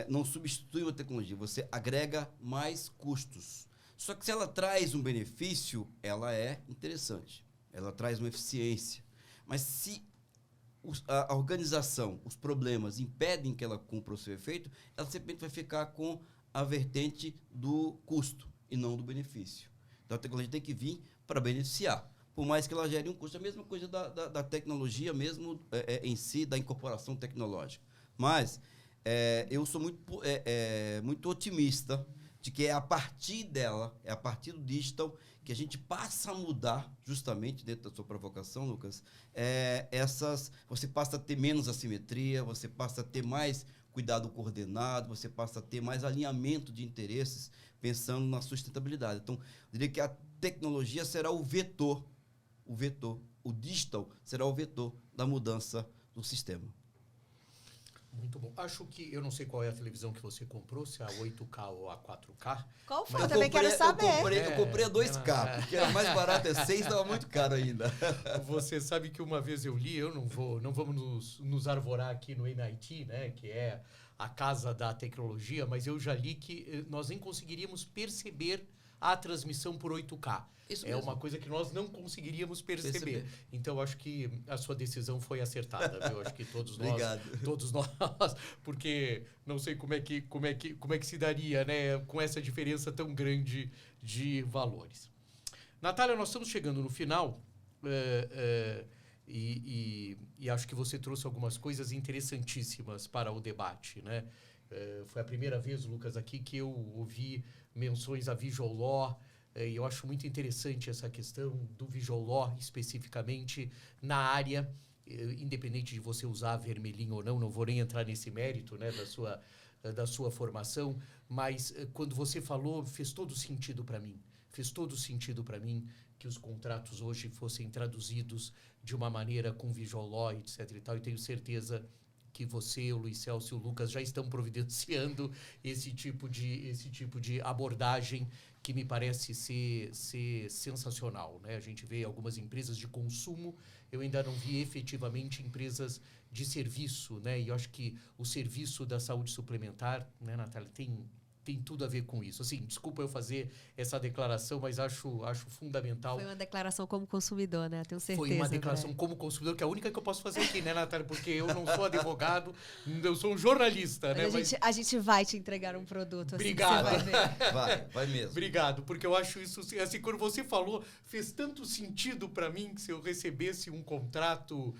Speaker 3: não substitui uma tecnologia, você agrega mais custos. Só que se ela traz um benefício, ela é interessante. Ela traz uma eficiência. Mas se a organização, os problemas impedem que ela cumpra o seu efeito, ela sempre vai ficar com a vertente do custo e não do benefício. Então a tecnologia tem que vir para beneficiar, por mais que ela gere um custo. A mesma coisa da tecnologia mesmo em si, da incorporação tecnológica. Mas eu sou muito otimista de que é a partir dela, é a partir do digital, que a gente passa a mudar, justamente dentro da sua provocação, Lucas, você passa a ter menos assimetria, você passa a ter mais cuidado coordenado, você passa a ter mais alinhamento de interesses, pensando na sustentabilidade. Então, eu diria que a tecnologia será o vetor, o digital será o vetor da mudança do sistema.
Speaker 1: Muito bom. Acho que, eu não sei qual é a televisão que você comprou, se é a 8K ou a 4K.
Speaker 2: Qual foi?
Speaker 3: Eu
Speaker 2: Também quero saber.
Speaker 3: Eu comprei a 2K, porque era mais barato, é 6, estava muito caro ainda.
Speaker 1: Você sabe que uma vez eu li, não vamos nos arvorar aqui no MIT, né, que é a casa da tecnologia, mas eu já li que nós nem conseguiríamos perceber a transmissão por 8K.
Speaker 3: Isso
Speaker 1: é
Speaker 3: mesmo.
Speaker 1: uma coisa que nós não conseguiríamos perceber. Então, acho que a sua decisão foi acertada, viu? Acho que todos nós, porque não sei como é que se daria, né, com essa diferença tão grande de valores. Natália, nós estamos chegando no final e acho que você trouxe algumas coisas interessantíssimas para o debate, né? Foi a primeira vez, Lucas, aqui que eu ouvi menções a Visual Law, e eu acho muito interessante essa questão do Visual Law, especificamente na área, independente de você usar vermelhinho ou não vou nem entrar nesse mérito, né, da sua formação, mas quando você falou, fez todo sentido para mim. Fez todo sentido para mim que os contratos hoje fossem traduzidos de uma maneira com Visual Law, etc. e tal, e tenho certeza que você, o Luiz Celso e o Lucas já estão providenciando esse tipo de abordagem que me parece ser sensacional, né? A gente vê algumas empresas de consumo, eu ainda não vi efetivamente empresas de serviço, né? E eu acho que o serviço da saúde suplementar, né, Natália, tem tudo a ver com isso. Assim, desculpa eu fazer essa declaração, mas acho fundamental.
Speaker 2: Foi uma declaração como consumidor, né? Tenho certeza.
Speaker 1: Foi uma declaração como consumidor, que é a única que eu posso fazer aqui, né, Natália? Porque eu não sou advogado, eu sou um jornalista, né?
Speaker 2: A gente vai te entregar um produto.
Speaker 1: Obrigado.
Speaker 2: Assim, você vai ver.
Speaker 3: Vai mesmo.
Speaker 1: Obrigado, porque eu acho isso, assim, quando você falou, fez tanto sentido para mim que se eu recebesse um contrato,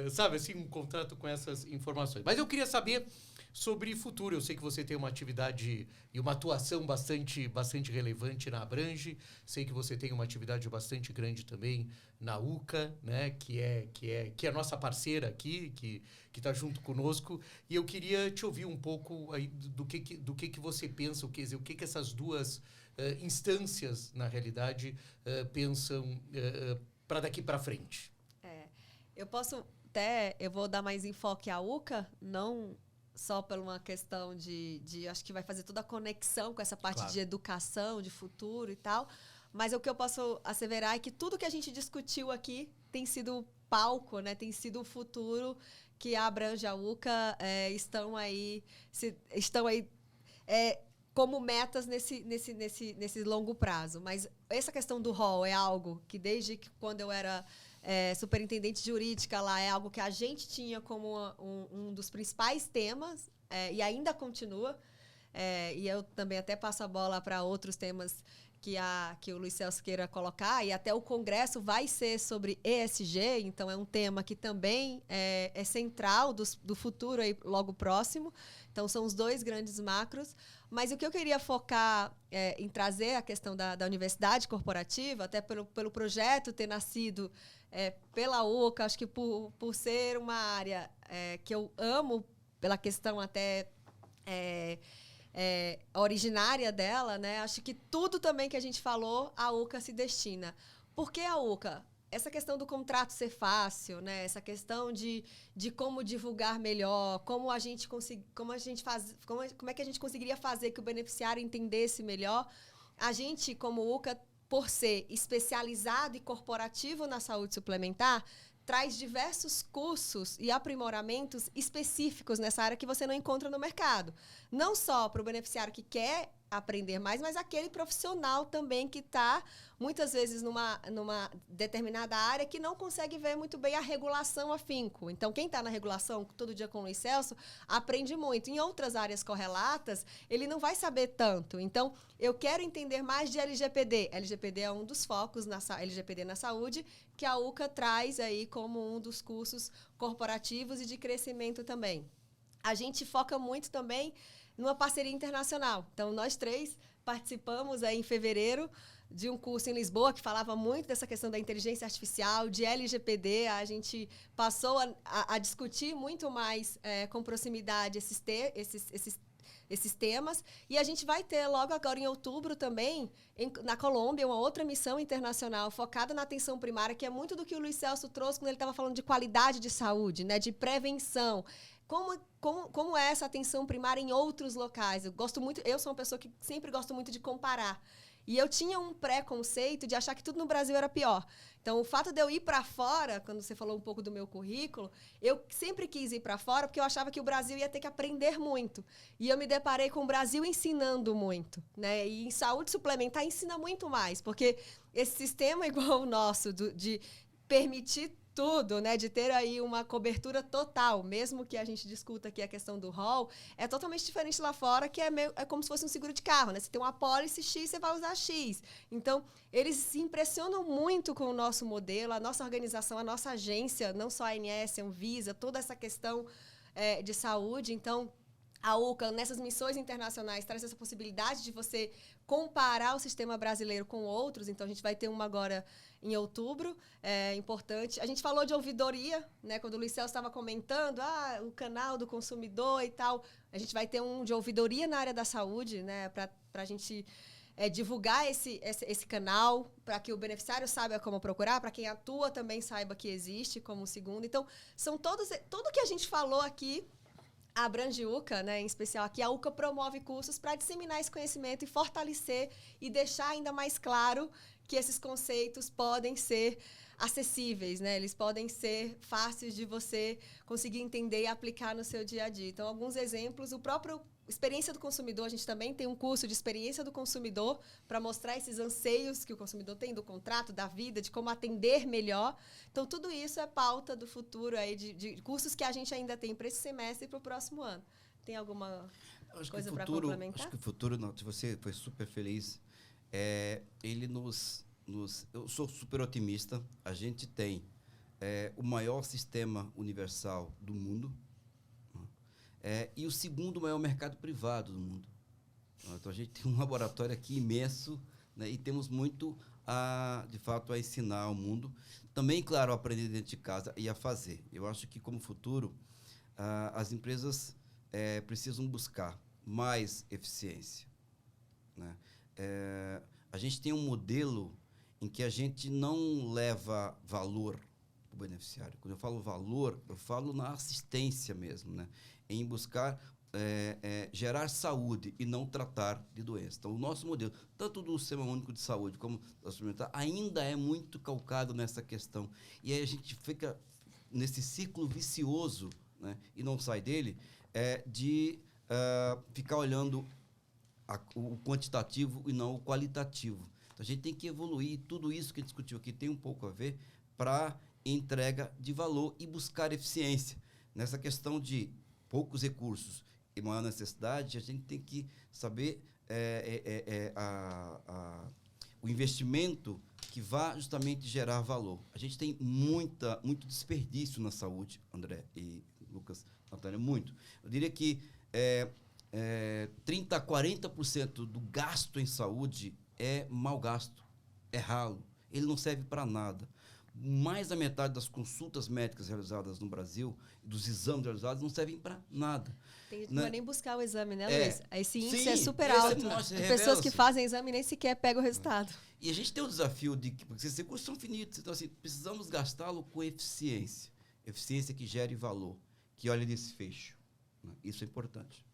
Speaker 1: sabe, assim, um contrato com essas informações. Mas eu queria saber sobre futuro. Eu sei que você tem uma atividade e uma atuação bastante relevante na Abrange. Sei que você tem uma atividade bastante grande também na UCA, né, que é nossa parceira aqui, que está junto conosco. E eu queria te ouvir um pouco aí do que você pensa, quer dizer, o que essas duas instâncias, na realidade, pensam para daqui para frente.
Speaker 2: Eu vou dar mais enfoque à UCA, não só por uma questão de acho que vai fazer toda a conexão com essa parte
Speaker 1: Claro.
Speaker 2: de educação, de futuro e tal, mas o que eu posso asseverar é que tudo que a gente discutiu aqui tem sido palco, né? Tem sido o futuro que a Abrange, a UCA estão aí como metas nesse longo prazo. Mas essa questão do rol é algo que desde que quando eu era superintendente jurídica lá, é algo que a gente tinha como um dos principais temas e ainda continua. E eu também até passo a bola para outros temas que o Luiz Celso queira colocar, e até o Congresso vai ser sobre ESG, então é um tema que também é central do futuro aí, logo próximo. Então são os dois grandes macros. Mas o que eu queria focar em trazer a questão da universidade corporativa, até pelo projeto ter nascido pela UCA, acho que por ser uma área que eu amo, pela questão até originária dela, né? Acho que tudo também que a gente falou, a UCA se destina. Por que a UCA? Essa questão do contrato ser fácil, né? Essa questão de como divulgar melhor, como é que a gente conseguiria fazer que o beneficiário entendesse melhor. A gente, como UCA, por ser especializado e corporativo na saúde suplementar, traz diversos cursos e aprimoramentos específicos nessa área que você não encontra no mercado. Não só para o beneficiário que quer aprender mais, mas aquele profissional também que está, muitas vezes, numa determinada área que não consegue ver muito bem a regulação afinco. Então, quem está na regulação, todo dia com o Luiz Celso, aprende muito. Em outras áreas correlatas, ele não vai saber tanto. Então, eu quero entender mais de LGPD. LGPD é um dos focos LGPD na saúde, que a UCA traz aí como um dos cursos corporativos e de crescimento também. A gente foca muito também numa parceria internacional. Então, nós três participamos aí em fevereiro de um curso em Lisboa que falava muito dessa questão da inteligência artificial, de LGPD. A gente passou a discutir muito mais com proximidade esses temas. E a gente vai ter logo agora em outubro também, na Colômbia, uma outra missão internacional focada na atenção primária, que é muito do que o Luiz Celso trouxe quando ele estava falando de qualidade de saúde, né, de prevenção. como é essa atenção primária em outros locais. Eu sou uma pessoa que sempre gosto muito de comparar. E eu tinha um preconceito de achar que tudo no Brasil era pior. Então, o fato de eu ir para fora, quando você falou um pouco do meu currículo, eu sempre quis ir para fora porque eu achava que o Brasil ia ter que aprender muito. E eu me deparei com o Brasil ensinando muito, né? E em saúde suplementar ensina muito mais, porque esse sistema igual o nosso, de permitir tudo, né, de ter aí uma cobertura total, mesmo que a gente discuta aqui a questão do rol, é totalmente diferente lá fora, que é como se fosse um seguro de carro, né? Você tem uma apólice X, você vai usar X. Então, eles se impressionam muito com o nosso modelo, a nossa organização, a nossa agência, não só a ANS, a Anvisa, toda essa questão de saúde. Então, a UCA, nessas missões internacionais, traz essa possibilidade de você comparar o sistema brasileiro com outros. Então, a gente vai ter uma agora em outubro, importante. A gente falou de ouvidoria, né? Quando o Luiz Celso estava comentando, o canal do consumidor e tal. A gente vai ter um de ouvidoria na área da saúde, né? Para a gente divulgar esse canal, para que o beneficiário saiba como procurar, para quem atua também saiba que existe como segundo. Então, são tudo que a gente falou aqui abrange UCA, né? Em especial aqui, a UCA promove cursos para disseminar esse conhecimento e fortalecer e deixar ainda mais claro que esses conceitos podem ser acessíveis, né? Eles podem ser fáceis de você conseguir entender e aplicar no seu dia a dia. Então, alguns exemplos, o próprio experiência do consumidor, a gente também tem um curso de experiência do consumidor para mostrar esses anseios que o consumidor tem do contrato, da vida, de como atender melhor. Então, tudo isso é pauta do futuro aí de cursos que a gente ainda tem para esse semestre e para o próximo ano. Tem alguma coisa para complementar?
Speaker 3: Acho que o futuro, você foi super feliz. Ele eu sou super otimista. A gente tem o maior sistema universal do mundo, e o segundo maior mercado privado do mundo. Então, a gente tem um laboratório aqui imenso, né, e temos muito, de fato, a ensinar ao mundo. Também, claro, a aprender dentro de casa e a fazer. Eu acho que, como futuro, as empresas precisam buscar mais eficiência, né? A gente tem um modelo em que a gente não leva valor para o beneficiário. Quando eu falo valor, eu falo na assistência mesmo, né? Em buscar gerar saúde e não tratar de doença. Então, o nosso modelo, tanto do Sistema Único de Saúde como da suplementar, ainda é muito calcado nessa questão. E aí a gente fica nesse ciclo vicioso, né? E não sai dele, de ficar olhando o quantitativo e não o qualitativo. Então, a gente tem que evoluir. Tudo isso que a gente discutiu aqui tem um pouco a ver para entrega de valor e buscar eficiência. Nessa questão de poucos recursos e maior necessidade, a gente tem que saber o investimento que vai justamente gerar valor. A gente tem muito desperdício na saúde, André e Lucas, Natália, muito. Eu diria que 30% a 40% do gasto em saúde é mau gasto, é ralo, ele não serve para nada. Mais da metade das consultas médicas realizadas no Brasil, dos exames realizados, não servem para nada.
Speaker 2: Não é nem buscar o exame, né, Luiz? Esse índice é super alto. As pessoas que fazem exame nem sequer pegam o resultado.
Speaker 3: E a gente tem o desafio de que, porque esses recursos são finitos, então assim, precisamos gastá-lo com eficiência. Eficiência que gere valor, que olhe desfecho. Isso é importante.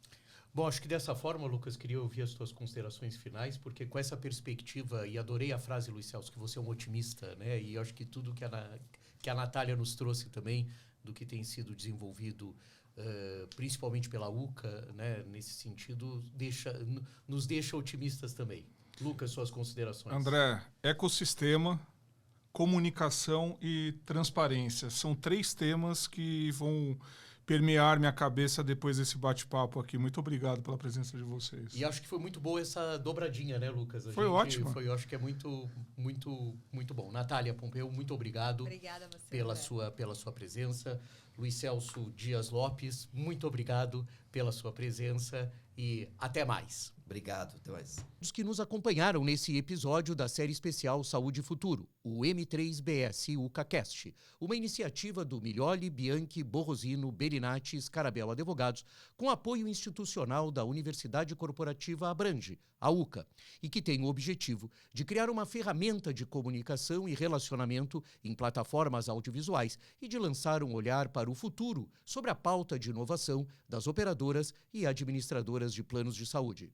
Speaker 1: Bom, acho que dessa forma, Lucas, queria ouvir as tuas considerações finais, porque com essa perspectiva, e adorei a frase, Luiz Celso, que você é um otimista, né? E acho que tudo que a Natália nos trouxe também, do que tem sido desenvolvido, principalmente pela UCA, né? Nesse sentido, nos deixa otimistas também. Lucas, suas considerações.
Speaker 4: André, ecossistema, comunicação e transparência. São 3 temas que vão permear minha cabeça depois desse bate-papo aqui. Muito obrigado pela presença de vocês.
Speaker 1: E acho que foi muito boa essa dobradinha, né, Lucas?
Speaker 4: Ótimo.
Speaker 1: Eu acho que é muito, muito, muito bom. Natália Pompeu, muito obrigado.
Speaker 2: Obrigada a você,
Speaker 1: pela sua presença. Luiz Celso Dias Lopes, muito obrigado pela sua presença e até mais.
Speaker 3: Obrigado, até mais.
Speaker 1: Os que nos acompanharam nesse episódio da série especial Saúde e Futuro, o M3BS UcaCast, uma iniciativa do Miglioli, Bianchi, Borrosino, Berinatti, Scarabello Advogados, com apoio institucional da Universidade Corporativa Abrange, a UCA, e que tem o objetivo de criar uma ferramenta de comunicação e relacionamento em plataformas audiovisuais e de lançar um olhar para o futuro sobre a pauta de inovação das operadoras e administradoras de planos de saúde.